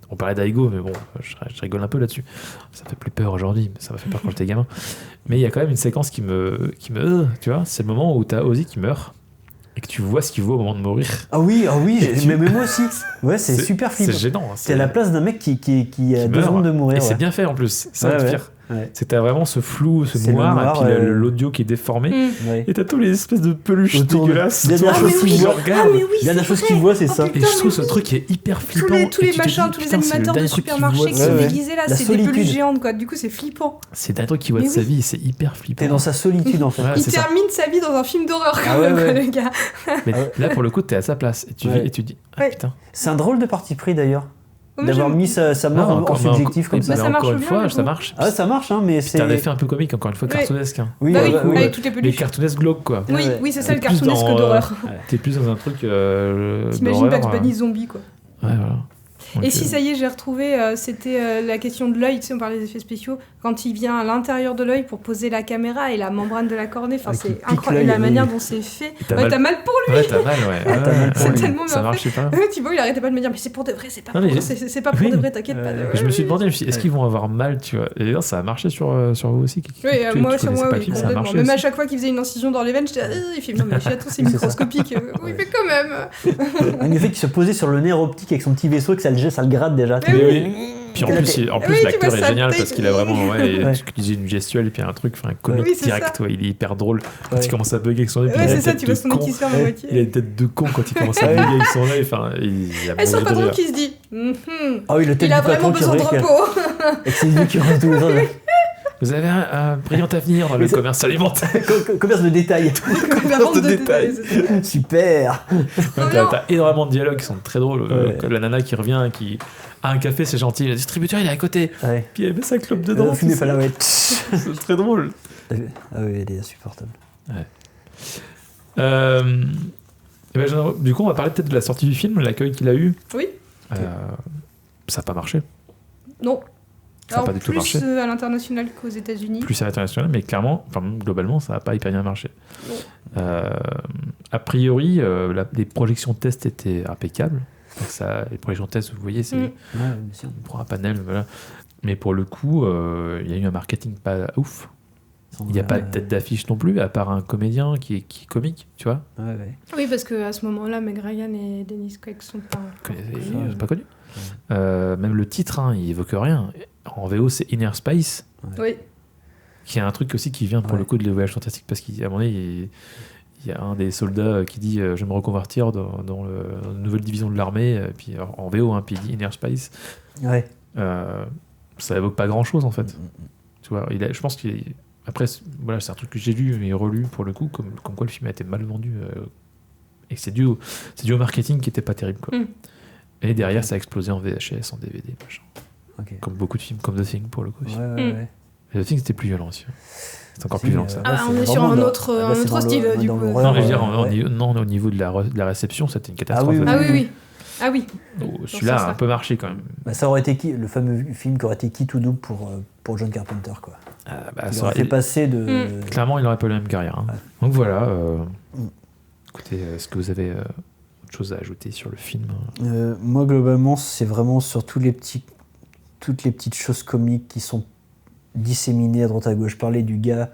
On parlait d'Aigo, mais bon, je rigole un peu là-dessus. Ça me fait plus peur aujourd'hui, mais ça m'a fait peur quand j'étais gamin. Mais il y a quand même une séquence qui me tu vois, c'est le moment où t'as Ozzy qui meurt et que tu vois ce qu'il vaut au moment de mourir. Ah oui, Et tu- mais moi aussi. Ouais, c'est super flippant. C'est gênant. C'est à la place d'un mec qui a 2 meurt. secondes de mourir. Et c'est ouais. bien fait en plus. Ça, Ouais, le ouais. pire. Ouais. C'est que t'as vraiment ce flou, ce C'est le noir, noir, et puis ouais. l'audio qui est déformé. Ouais. Et t'as tous les espèces de peluches Autour de- dégueulasses. Il y a autour des de choses qui qu'il le voit. regardent. Ah, mais oui, Il y a c'est des choses vrai. qu'il voit, c'est Oh, ça. Et putain, je trouve mais ce oui. truc qui est hyper flippant. Tous et les tu te dis, machins, tous les putain, c'est le animateurs de dernier truc qu'il supermarché voit. qui Ouais, sont ouais. déguisés là, La c'est des peluches solitude. géantes quoi. Du coup, c'est flippant. C'est le dernier truc qu'il voit de Mais sa oui. vie, c'est hyper flippant. T'es dans sa solitude en fait. Ouais, Il c'est ça. termine sa vie dans un film d'horreur Ah quand ouais, même, ouais. le gars. Mais Ah ouais. là, pour le coup, t'es à sa place. Et tu Ouais. vis et tu dis, ah Ouais. putain. C'est un drôle de parti pris d'ailleurs. Moi, D'avoir j'aime- mis sa mort en mais subjectif comme Bah, ça. ça mais marche encore une bien, fois, du ça coup. marche. Ah, ça marche, hein, mais C'est un c'est. effet un peu comique, encore une fois, Ouais. cartoonesque. Hein. Oui, Bah ouais, oui, ouais, ouais. avec toutes les Mais peluches. cartoonesque glauque, quoi. Oui, Ouais. oui, c'est ça le T'es plus cartoonesque dans, d'horreur. T'es plus dans un truc. T'imagines d'horreur, Bugs Bunny zombie quoi. Ouais, voilà. Donc, Et si ça y est, j'ai retrouvé, c'était la question de l'œil, tu sais, on parlait des effets spéciaux, quand il vient à l'intérieur de l'œil pour poser la caméra et la membrane de la cornée, enfin Ah, qui c'est pique incroyable l'œil, la manière oui. dont c'est fait. t'as Ouais, mal- t'as mal pour lui. Ouais, t'as mal, ouais. Ah, t'as mal pour C'est lui. tellement bien Ça marche, fait. je sais pas. Ouais, Thibaut, il arrêtait pas de me dire, mais c'est pour de vrai, c'est pas, Non, mais- c'est pas pour Oui. de vrai, t'inquiète pas. Ouais. Je me suis demandé, je me suis dit, est-ce qu'ils vont avoir mal, tu vois. Et d'ailleurs, ça a marché sur vous aussi. Oui, moi sur moi, pas le oui, film, ça a complètement. marché Même à aussi. chaque fois qu'il faisait une incision dans les veines, j'étais, il fait, non mais chaton, c'est Oui, c'est ça. microscopique. Oui, mais quand même. Le fait qu'il se posait sur le nerf optique avec son petit vaisseau et que ça le gratte déjà. Mais Mais oui. oui. Puis en Oui, plus, tu l'acteur vois est sa génial tête. parce qu'il a vraiment Ouais. utilisé une gestuelle et puis un truc, enfin un comique Oui, c'est direct, ça. ouais, il est hyper drôle. Quand Ouais. il commence à bugger avec son œil, puis Ouais, il a c'est une ça, tête tu vois de son nez con. qui se ferme à Ouais. moitié. Il a une tête de con quand il commence à bugger avec son œil, enfin, il a Et son mourir de patron rire. qui se dit, Ah oui, le tête il a du patron vraiment qui besoin de revient repos. avec ses yeux qui restent tous les jours. Vous avez un brillant avenir dans le Mais c'est- commerce alimentaire. Commerce de détail. La vente de de détails. détails, c'est ça. Super. Ouais, bien. T'as énormément de dialogues qui sont très drôles. Ouais. La nana qui revient, qui a un café, c'est gentil. Le distributeur, il est à côté. Ouais. Puis elle met sa clope dedans. Fumez tout pas ça. là, ouais. C'est très drôle. Ah oui, elle est insupportable. Et ben, du coup, on va parler peut-être de la sortie du film, l'accueil qu'il a eu. Oui. Ça n'a pas marché. Non. Ça n'a Alors, pas du tout plus marché. à l'international qu'aux États-Unis. Plus à l'international, mais clairement, globalement, ça n'a pas hyper bien marché. A priori, les projections test étaient impeccables. Donc les projections test, vous voyez, c'est Ouais, bien sûr. on prend un panel, voilà. Mais pour le coup, il y a eu un marketing pas ouf. Il n'y a pas de tête d'affiche non plus, à part un comédien qui est comique, tu vois. Ouais. Oui, parce qu'à ce moment-là, Meg Ryan et Dennis Quaid sont pas... Ils sont pas connus. Même le titre, hein, il évoque rien. En VO, c'est Inner Space, Oui. qui est un truc aussi qui vient pour le coup de Les Voyages Fantastiques, parce qu'à un moment donné, il y a un des soldats qui dit je vais me reconvertir dans la nouvelle division de l'armée, puis en VO, hein, puis il dit Inner Space. Ouais. Ça évoque pas grand chose en fait. Tu vois, je pense qu'il après voilà, c'est un truc que j'ai lu et relu pour le coup, comme quoi le film a été mal vendu et que c'est dû au marketing qui était pas terrible quoi. Et derrière ça a explosé en VHS, en DVD, machin. Comme beaucoup de films, comme The Thing pour le coup aussi. Ouais. Et The Thing c'était plus violent aussi. C'est encore plus violent que ça. On est sur un autre style du coup. Non, mais je veux dire, au niveau de la réception, c'était une catastrophe. Ah oui. Celui-là a un peu marché quand même. Bah, ça aurait été le fameux film qui aurait été qui tout double pour John Carpenter quoi. Il aurait fait passer de. Clairement, il n'aurait pas eu la même carrière. Hein. Donc voilà. Écoutez, est-ce que vous avez autre chose à ajouter sur le film? Moi, globalement, c'est vraiment sur toutes les petites choses comiques qui sont disséminées à droite à gauche. Je parlais du gars,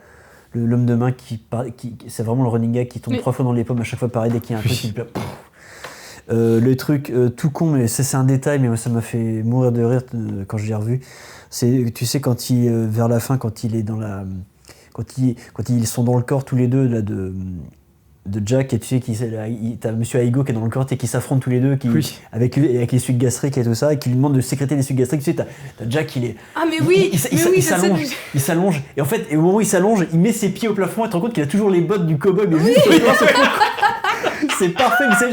l'homme de main qui c'est vraiment le running gag qui tombe 3 fois dans les pommes à chaque fois pareil dès qu'il y a un truc qui me le truc tout con, mais c'est un détail, mais ça m'a fait mourir de rire quand je l'ai revu. C'est, tu sais, quand vers la fin, quand il est dans quand ils sont dans le corps tous les deux là, de Jack, et tu sais t'as Monsieur Aigo qui est dans le corps et qui s'affrontent tous les deux avec les sucs gastriques et tout ça, et qui lui demande de sécréter les sucs gastriques. Tu sais, t'as Jack, il est il s'allonge, et en fait au moment où il s'allonge, il met ses pieds au plafond et tu te rends compte qu'il a toujours les bottes du cow-boy, mais juste c'est parfait, mais ça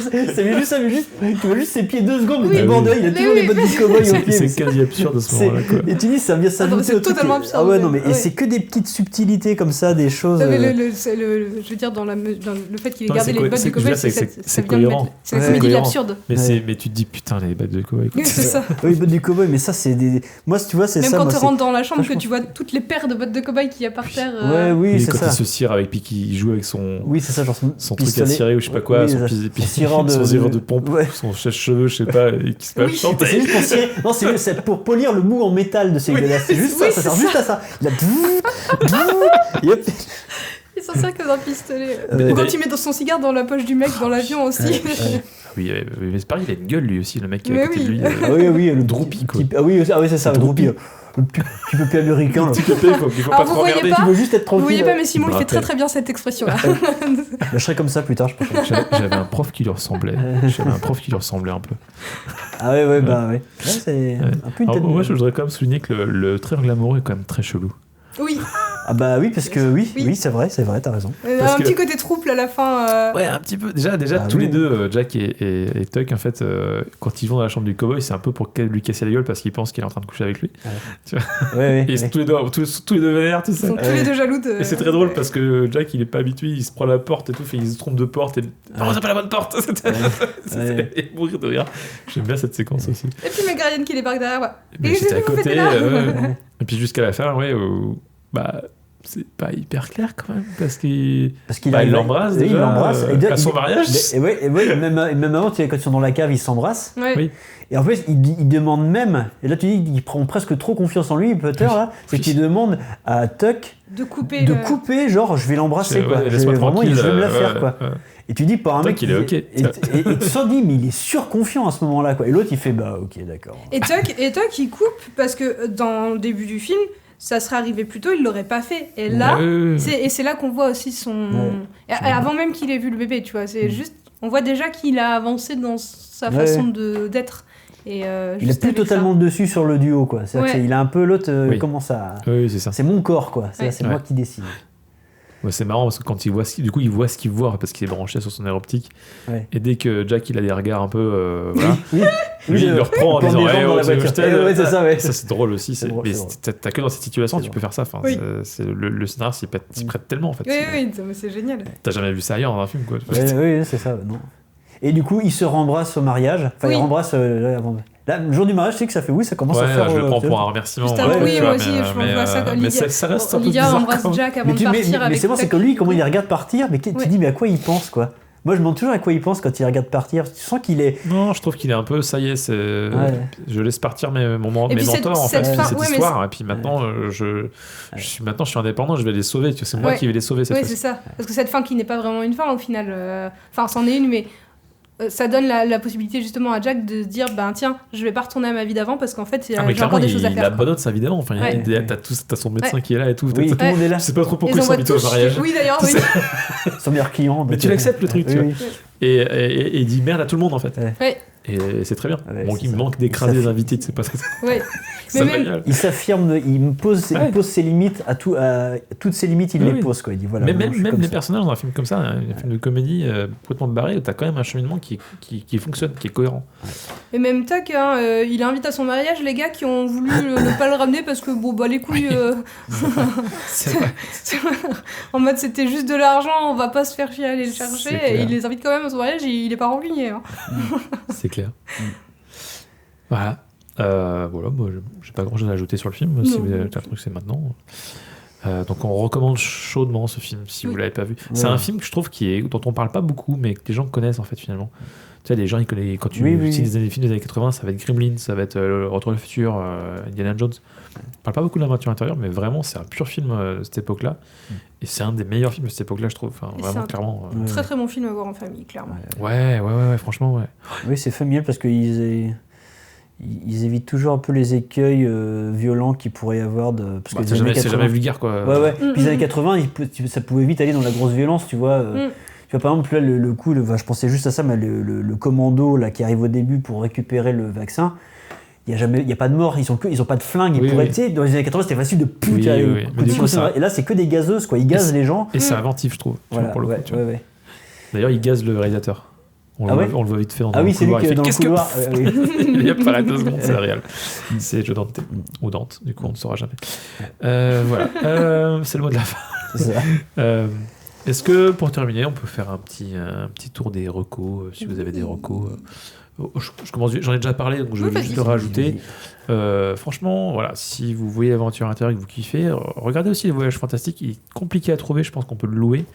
met juste tu vois juste ses pieds 2 secondes, mais t'es mort de rire, il a toujours les bottes du cow-boy au pied. C'est quasi absurde à ce moment-là quoi. Et tu dis ça vient s'ajouter c'est au truc. totalement absurde. Ah ouais, non mais et c'est que des petites subtilités comme ça, des choses. Je veux dire, dans le fait qu'il ait gardé les bottes du cow-boy, c'est cohérent. C'est la comédie de l'absurde. Mais tu te dis putain, les bottes du cow-boy. C'est ça. Oui, les bottes du cow-boy, mais ça c'est des. Moi, tu vois, c'est ça. Même quand tu rentres dans la chambre, que tu vois toutes les paires de bottes de cow-boy qu'il y a par terre. Ouais, oui, c'est ça. Quand il se cire avec, puis qu'il joue avec son. Oui, c'est ça, genre son truc à cirer ou je sais pas quoi, son tireur de pompe, son sèche-cheveux, je sais pas, et qui se met à chanter. C'est juste pour cirer. Non, c'est pour polir le mou en métal de ces gars-là. C'est juste ça, ça sert juste à ça. Il a. Il s'en sert comme un pistolet. Ou quand il met son cigare dans la poche du mec dans l'avion aussi. Oui, mais c'est pareil, il a une gueule lui aussi, le mec qui est à côté de lui. Oui, le Droopy quoi. Ah oui, c'est ça, le Droopy. Le petit pépé américain. Le petit pépé, il faut pas trop regarder. Tu veux juste être tranquille. Vous voyez pas, mais Simon, il fait très très bien cette expression-là. Je serai comme ça plus tard, je pense. J'avais un prof qui lui ressemblait. Un peu. Ah ouais, bah ouais. C'est un peu une tête. Moi, je voudrais quand même souligner que le triangle amoureux est quand même très chelou. Oui. Ah bah oui, parce que oui, c'est vrai, t'as raison. Petit côté trouble à la fin. Ouais, un petit peu. Déjà tous les deux, Jack et Tuck, en fait, quand ils vont dans la chambre du cowboy, c'est un peu pour lui casser la gueule parce qu'ils pensent qu'il est en train de coucher avec lui. Tu vois. Ouais. Et ils sont tous les deux vénères, tu sais. Ils sont tous les deux jaloux de. Et c'est très drôle parce que Jack, il est pas habitué, il se prend la porte et tout, il se trompe de porte et. Non, c'est pas la bonne porte. Et mourir de rire. J'aime bien cette séquence aussi. Et puis Meg Ryan qui débarque derrière. Mais j'étais à côté. Et puis jusqu'à la fin, bah. C'est pas hyper clair quand même parce qu'il l'embrasse déjà, il l'embrasse à son mariage. Et même avant, tu sais, quand ils sont dans la cave, ils s'embrassent. Ouais. Oui. Et en fait, il demande même, et là tu dis qu'il prend presque trop confiance en lui, Potter, là, c'est qu'il demande à Tuck de couper, genre je vais l'embrasser quoi. Vraiment, je vais me la faire quoi. Et tu dis par un mec il est ok. Et tu sens dit mais il est surconfiant à ce moment-là quoi. Et l'autre il fait bah ok d'accord. Et Tuck il coupe parce que dans le début du film ça serait arrivé plus tôt, il l'aurait pas fait. Et là, c'est là qu'on voit aussi son. Ouais. Avant même qu'il ait vu le bébé, tu vois, c'est juste, on voit déjà qu'il a avancé dans sa façon d'être. Et il a plus totalement le dessus sur le duo, quoi. Il a un peu l'autre. Commence à. Oui, c'est ça. C'est mon corps, quoi. C'est moi qui décide. Ouais, c'est marrant parce que quand il voit il voit ce qu'il voit parce qu'il est branché sur son air optique. Ouais. Et dès que Jack il a des regards un peu voilà, lui il le reprend en disant c'est ça, ouais. Ça c'est drôle aussi. Mais t'as que dans cette situation tu peux faire ça. Enfin, le scénario s'y prête tellement en fait. Oui, mais c'est génial. T'as jamais vu ça ailleurs dans un film quoi. Oui, c'est ça. Non. Et du coup, ils se rembrassent au mariage. Enfin, Oui. ils rembrassent avant. Là, le jour du mariage, je sais que ça fait ça commence à Ouais, faire. je le prends pour un remerciement. Juste avant, oui, tu moi vois, aussi, je vois ça comme mais Lydia. ça reste un peu Lydia bizarre. embrasse quand même. Jack avant Mais, de partir mais avec c'est bon, c'est que lui, comment il les regarde partir, mais tu Ouais. dis, mais à quoi il pense, quoi. Moi, je me demande toujours à quoi il pense quand il regarde partir. Tu sens qu'il est. Non, je trouve qu'il est un peu, ça y est, je laisse partir mes Et mentors puis en fait, cette fin- cette ouais, mais histoire. Et puis maintenant, je suis indépendant, je vais les sauver. C'est moi qui vais les sauver cette Oui, fois-ci. c'est ça. Parce que cette fin qui n'est pas vraiment une fin au final, enfin, c'en est une, mais ça donne la possibilité justement à Jack de se dire, ben tiens, je vais pas retourner à ma vie d'avant parce qu'en fait, Mais j'ai clairement, encore des choses à il faire. abandonne sa vie d'avant. Enfin, Ouais. t'as son médecin qui est là et tout. Oui, tout le monde est là. Je sais pas trop Ils pourquoi ils sont envoient invités au tous mariage. chier. Oui, d'ailleurs, oui. Son meilleur client. Mais donc, tu l'acceptes, le truc, tu vois. oui. Et il dit merde à tout le monde en fait. Ouais. Et c'est très bien. Ouais, Bon, c'est il me ça. manque d'écraser Ça les fait- invités, c'est pas Ouais. ça Mais même- génial. Il s'affirme, il pose ses limites à toutes ses limites, il Oui, les oui. pose, quoi. Il dit voilà. Mais moi, je suis même comme les ça. personnages dans un film comme ça, un film de comédie complètement barré, t'as quand même un cheminement qui fonctionne, qui est cohérent. Et même tac, il invite à son mariage les gars qui ont voulu ne pas le ramener parce que bon, bah les couilles. C'est vrai. En mode c'était juste de l'argent, on va pas se faire chier à aller le chercher. C'est Et clair. il les invite quand même à son mariage et il est pas rancunier. Hein. C'est clair. Voilà. Voilà, moi j'ai pas grand chose à ajouter sur le film. Non. Si vous avez un truc, c'est maintenant. Donc on recommande chaudement ce film si vous Oui. l'avez pas vu. C'est un film que je trouve dont on parle pas beaucoup, mais que les gens connaissent en fait finalement. Tu sais, les gens ils connaissent, quand tu Oui. cites des films des années 80, ça va être Gremlins, ça va être Retour vers le futur, Indiana Jones. On parle pas beaucoup de l'aventure intérieure, mais vraiment c'est un pur film de cette époque-là. Et c'est un des meilleurs films de cette époque-là, je trouve. Enfin, Et vraiment, c'est un- clairement. Très très bon film à voir en famille, clairement. Ouais, franchement, ouais. Oui, c'est familial parce qu'ils évitent toujours un peu les écueils violents qu'il pourrait y avoir parce que Bah, les c'est années jamais 80 vulgaire, quoi. Ouais. Mm, Puis les années mm. 80, ça pouvait vite aller dans la grosse violence, tu vois. Tu vois, par exemple, là, le coup, je pensais juste à ça, mais le commando là, qui arrive au début pour récupérer le vaccin, il n'y a pas de mort, ils ont pas de flingue. Ils Oui, pourraient, oui. tu sais, dans les années 80, c'était facile de Oui, putain, oui, le oui. coup Mais de du coup, couteau. ça- Et là, c'est que des gazeuses, quoi. Ils gazent les gens. Et c'est inventif, je trouve. tu vois, Voilà, pour le coup, tu vois. ouais. D'ailleurs, il gaze le réalisateur. On le voit vite fait dans Ah le oui, c'est lui couloir. qui Il est fait, dans le qu'est-ce que- couloir. Il apparaît 2 secondes, c'est réel. C'est Joe Dante. Ou Dante, du coup, on ne saura jamais. Voilà. C'est le mot de la fin. C'est ça. Est-ce que, pour terminer, on peut faire un petit tour des recos, si vous avez des recos je commence, j'en ai déjà parlé, donc je vais Oui, juste vas-y. le rajouter. Franchement, voilà, si vous voyez Aventure intérieure et que vous kiffez, regardez aussi Les Voyages Fantastiques. Il est compliqué à trouver, je pense qu'on peut le louer.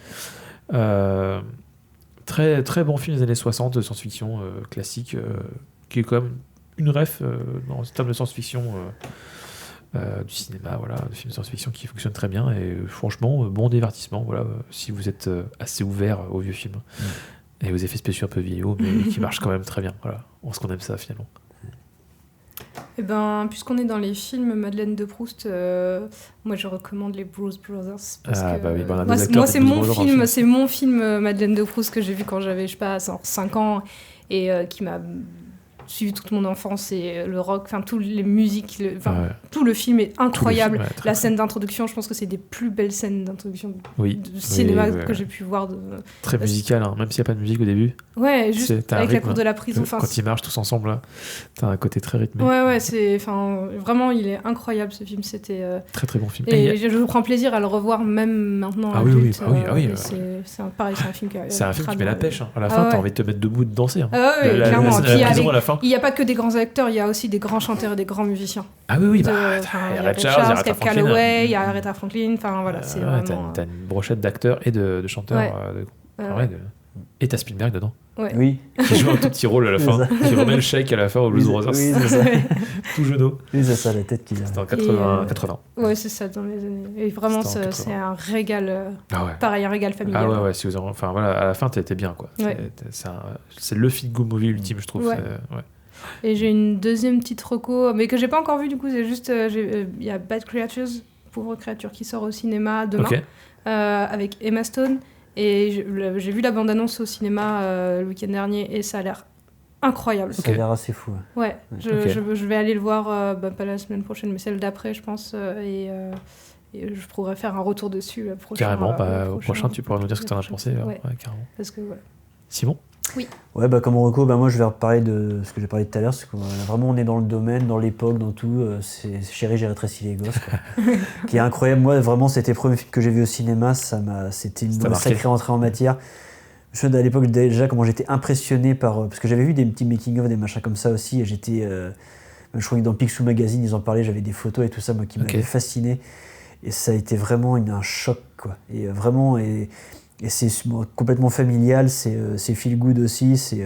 Très, très bon film des années 60 de science-fiction classique, qui est quand même une ref en termes de science-fiction du cinéma, voilà, de films de science-fiction qui fonctionne très bien. Et franchement, bon divertissement, voilà, si vous êtes assez ouvert aux vieux films. Et aux effets spéciaux un peu vieillots, mais qui marchent quand même très bien. Voilà, parce qu'on aime ça finalement. Et ben, puisqu'on est dans les films Madeleine de Proust, moi je recommande les Blues Brothers. Parce Ah, que, bah oui, bah, on a moi, des c'est- acteurs moi, de c'est Blues mon Brothers dans le film, film. c'est mon film Madeleine de Proust que j'ai vu quand j'avais, je sais pas, 5 ans et qui m'a suivi toute mon enfance et le rock, enfin toutes les musiques, tout le film est incroyable. Tous les films, ouais, très, La très scène d'introduction, je pense que c'est des plus belles scènes d'introduction Oui, de cinéma oui, que j'ai pu voir. très musical, hein, même s'il n'y a pas de musique au début. Ouais, juste T'as un avec la rythme, cour de la prison. Enfin, quand ils marchent tous ensemble, là, t'as un côté très rythmé. ouais, c'est, enfin, vraiment, il est incroyable ce film. C'était. Très très bon film. Et je prends plaisir à le revoir même maintenant. Ah oui, adulte, oui. et pareil, c'est un film qui a. C'est un film qui met la pêche. Hein. À la Ah fin, ouais. t'as envie de te mettre debout et de danser. Hein. Ah ouais, clairement. La Puis prison avec- à la fin. il n'y a pas que des grands acteurs, il y a aussi des grands chanteurs et des grands musiciens. Ah oui, Enfin, il y a Ray Ray Charles, il y a Aretha Cab Franklin. Calloway, il y a Aretha Franklin, enfin voilà, c'est vraiment. T'as une brochette d'acteurs et de chanteurs. Ouais. Et t'as Spielberg dedans, Oui. qui joue un tout petit rôle à la C'est fin, ça. qui remet le shake à la fin au Blues Brothers. Oui, c'est ça. Tout genou. Oui, c'est ça, la tête qu'il a. C'était en Et, 80. Ouais, c'est ça, dans les années. Et vraiment, C'était en 80. c'est un régal. Ah ouais. Pareil, un régal familial. Ah ouais, si vous en... enfin voilà, à la fin t'étais bien quoi. Ouais. C'est le feel good movie ultime, je trouve. Ouais. Ouais. Et j'ai une deuxième petite reco, mais que j'ai pas encore vue du coup, c'est juste. Il y a Bad Creatures, Pauvre créature, qui sort au cinéma demain, Ok. avec Emma Stone. Et j'ai vu la bande-annonce au cinéma le week-end dernier et ça a l'air incroyable. Ça a l'air assez fou. Ouais, Ok. je vais aller le voir, pas la semaine prochaine, mais celle d'après, je pense. Et je pourrais faire un retour dessus le prochain. Carrément, le au prochain tu pourras nous dire ce que t'en as pensé. Ouais. Ouais, carrément. Parce que voilà. Simon. Ouais, bah comme reco, bah moi je vais reparler de ce que j'ai parlé tout à l'heure, c'est qu'on vraiment on est dans le domaine, dans l'époque, dans tout. C'est Chérie, j'ai rétréci les gosses, quoi. Qui est incroyable. Moi, vraiment, c'était le premier film que j'ai vu au cinéma. C'était une Ça t'a marqué. sacrée entrée en matière. Je me souviens à l'époque déjà comment j'étais impressionné par... parce que j'avais vu des petits making-of, des machins comme ça aussi, et j'étais... je crois que dans Picsou Magazine, ils en parlaient, j'avais des photos et tout ça, moi, qui m'avaient fasciné. Et ça a été vraiment un choc, quoi. Et vraiment... Et c'est complètement familial, c'est feel good aussi,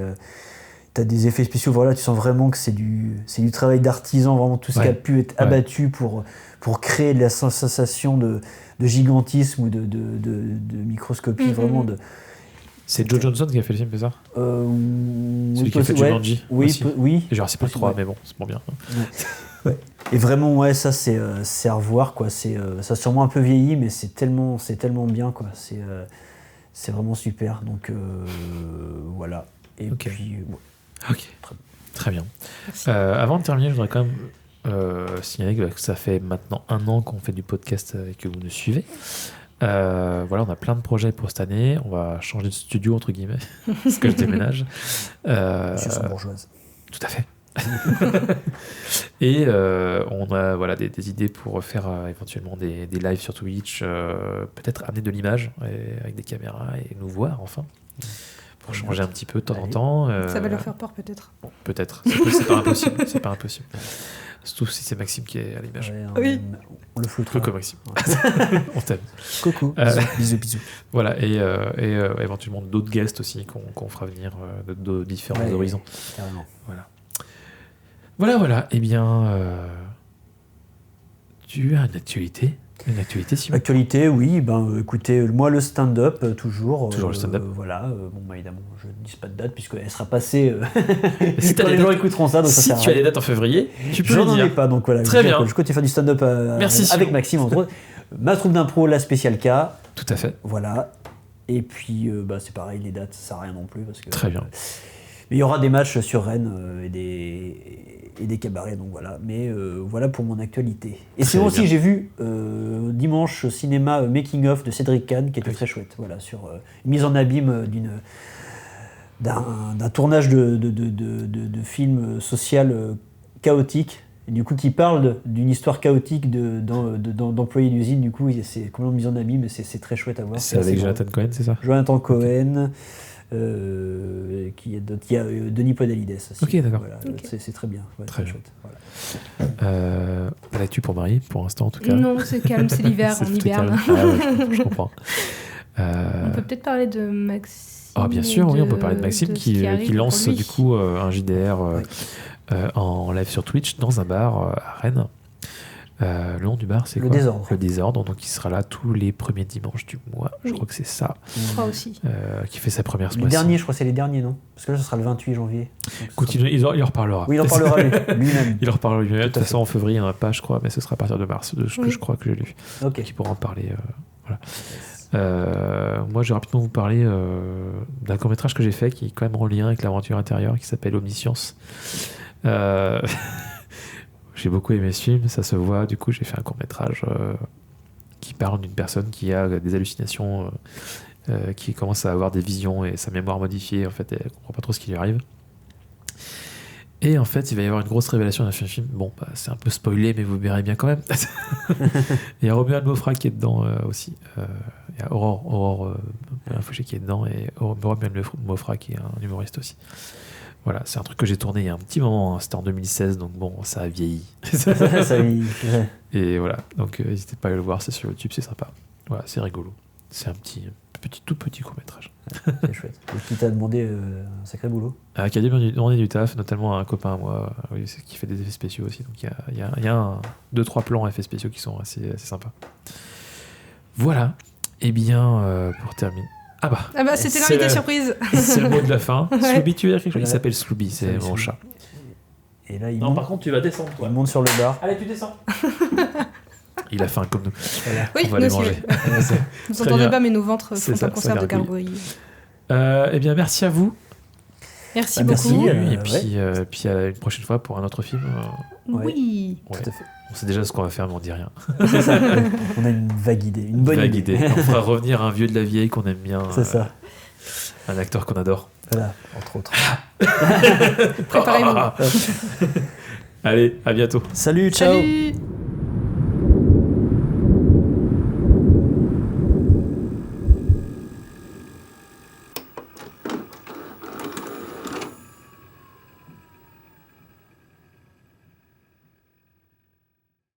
t'as des effets spéciaux, voilà, tu sens vraiment que c'est du travail d'artisan, vraiment tout ce qui a pu être abattu pour créer de la sensation de gigantisme ou de microscopie, vraiment de... C'est Joe Johnson qui a fait le film, c'est ça Celui qui a fait Jumanji. Oui. Et Jurassic Park 3, mais bon, c'est pas bien. Ouais. Et vraiment, ça c'est à revoir, quoi. Ça a sûrement un peu vieilli, mais c'est tellement bien, quoi. C'est vraiment super. Donc voilà. Et puis. Ok. Très bien. Avant de terminer, je voudrais quand même signaler que ça fait maintenant 1 an qu'on fait du podcast et que vous nous suivez. Voilà, on a plein de projets pour cette année. On va changer de studio, entre guillemets, parce que je déménage. Monsieur son bourgeoise. Tout à fait. Et on a des idées pour faire éventuellement des lives sur Twitch, peut-être amener de l'image avec des caméras et nous voir enfin. Pour changer un petit peu de temps en temps. Ça va leur faire peur peut-être. Bon, peut-être. C'est pas impossible. C'est pas impossible. Surtout si c'est Maxime qui est à l'image. Oui. On le fout. Coucou Maxime. On t'aime. Coucou. Bisous. Voilà, et éventuellement d'autres guests aussi qu'on fera venir de différents horizons. Carrément. Voilà. Eh bien, tu as une actualité Simon? Actualité, oui. Écoutez, moi le stand-up toujours. Toujours le stand-up. Voilà. Évidemment, je ne dis pas de date puisqu'elle sera passée si quand les gens écouteront ça. Donc si tu as des dates en février, tu peux le dire. J'en ai pas, donc voilà. Très bien. Je continue à faire du stand-up avec Maxime entre autres. Ma troupe d'impro, la spéciale K. Tout à fait. Voilà. Et puis c'est pareil, les dates, ça sert à rien non plus parce que. Très bien. Mais il y aura des matchs sur Rennes et des cabarets, donc voilà. Mais voilà pour mon actualité. Et sinon aussi, j'ai vu dimanche au cinéma Making of de Cédric Kahn, qui était très chouette. Voilà, sur une mise en abîme d'un tournage de film social chaotique. Et du coup, qui parle d'une histoire chaotique d'employés d'usine. Du coup, c'est complètement mise en abîme, mais c'est très chouette à voir. C'est avec Jonathan Cohen, c'est ça? Jonathan Cohen. Il y a Denis Podalides aussi. Ok, d'accord. Voilà, c'est très bien. Très chouette. Voilà. Pas d'actu pour Marie, pour l'instant en tout cas. Non, c'est calme, c'est l'hiver, on hiberne. Je comprends. On peut peut-être parler de Maxime. Ah, bien sûr, oui, on peut parler de Maxime qui lance du coup un JDR en live sur Twitch dans un bar à Rennes. Le nom du bar, c'est quoi? Le Désordre. Donc il sera là tous les premiers dimanches du mois. Je crois que c'est ça. Je crois aussi. Qui fait sa première Le dernier, je crois que c'est les derniers, non? Parce que là, ce sera le 28 janvier. Il en reparlera. Oui, il en parlera lui-même. Il en reparlera lui-même. De toute façon, en février, il n'y en a pas, je crois, mais ce sera à partir de mars, que je crois que j'ai lu. Ok. Qui pourra en parler. Voilà. Moi, je vais rapidement vous parler d'un court-métrage que j'ai fait qui est quand même en lien avec l'aventure intérieure, qui s'appelle Omniscience. J'ai beaucoup aimé ce film, ça se voit. Du coup, j'ai fait un court-métrage qui parle d'une personne qui a des hallucinations, qui commence à avoir des visions et sa mémoire modifiée. En fait, elle comprend pas trop ce qui lui arrive. Et en fait, il va y avoir une grosse révélation dans le film. Bon, c'est un peu spoilé, mais vous verrez bien quand même. Il y a Romuald Mofra qui est dedans aussi. Il y a Aurore Fauché qui est dedans et Romuald Mofra qui est un humoriste aussi. Voilà, c'est un truc que j'ai tourné il y a un petit moment, hein. C'était en 2016, donc bon, ça a vieilli. Ça vieillit. Et voilà, donc n'hésitez pas à le voir, c'est sur YouTube, c'est sympa. Voilà, c'est rigolo. C'est un tout petit court-métrage. C'est chouette. Et qui t'a demandé un sacré boulot? Qui a demandé du taf, notamment un copain à moi, qui fait des effets spéciaux aussi. Donc il y a 2-3 plans effets spéciaux qui sont assez sympas. Voilà. Et bien, pour terminer. Ah bah c'était l'invité surprise. C'est le mot de la fin. Ouais. Slooby, tu veux dire quelque chose? Il s'appelle Slooby, c'est mon chat. Et là, par contre, tu vas descendre, toi. Il monte sur le bar. Allez, tu descends. Il a faim comme nous. Voilà. Oui, on va les manger. Vous entendez pas, mais nos ventres font un concert de gargouilles. Eh bien, merci à vous. Merci beaucoup. Merci, et puis à une prochaine fois pour un autre film. Oui. Ouais. Tout à fait. On sait déjà ce qu'on va faire, mais on dit rien. C'est ça. On a une vague idée, une bonne idée. On fera revenir un vieux de la vieille qu'on aime bien. C'est ça. Un acteur qu'on adore. Voilà, entre autres. Préparez-vous. Allez, à bientôt. Salut, ciao. Salut.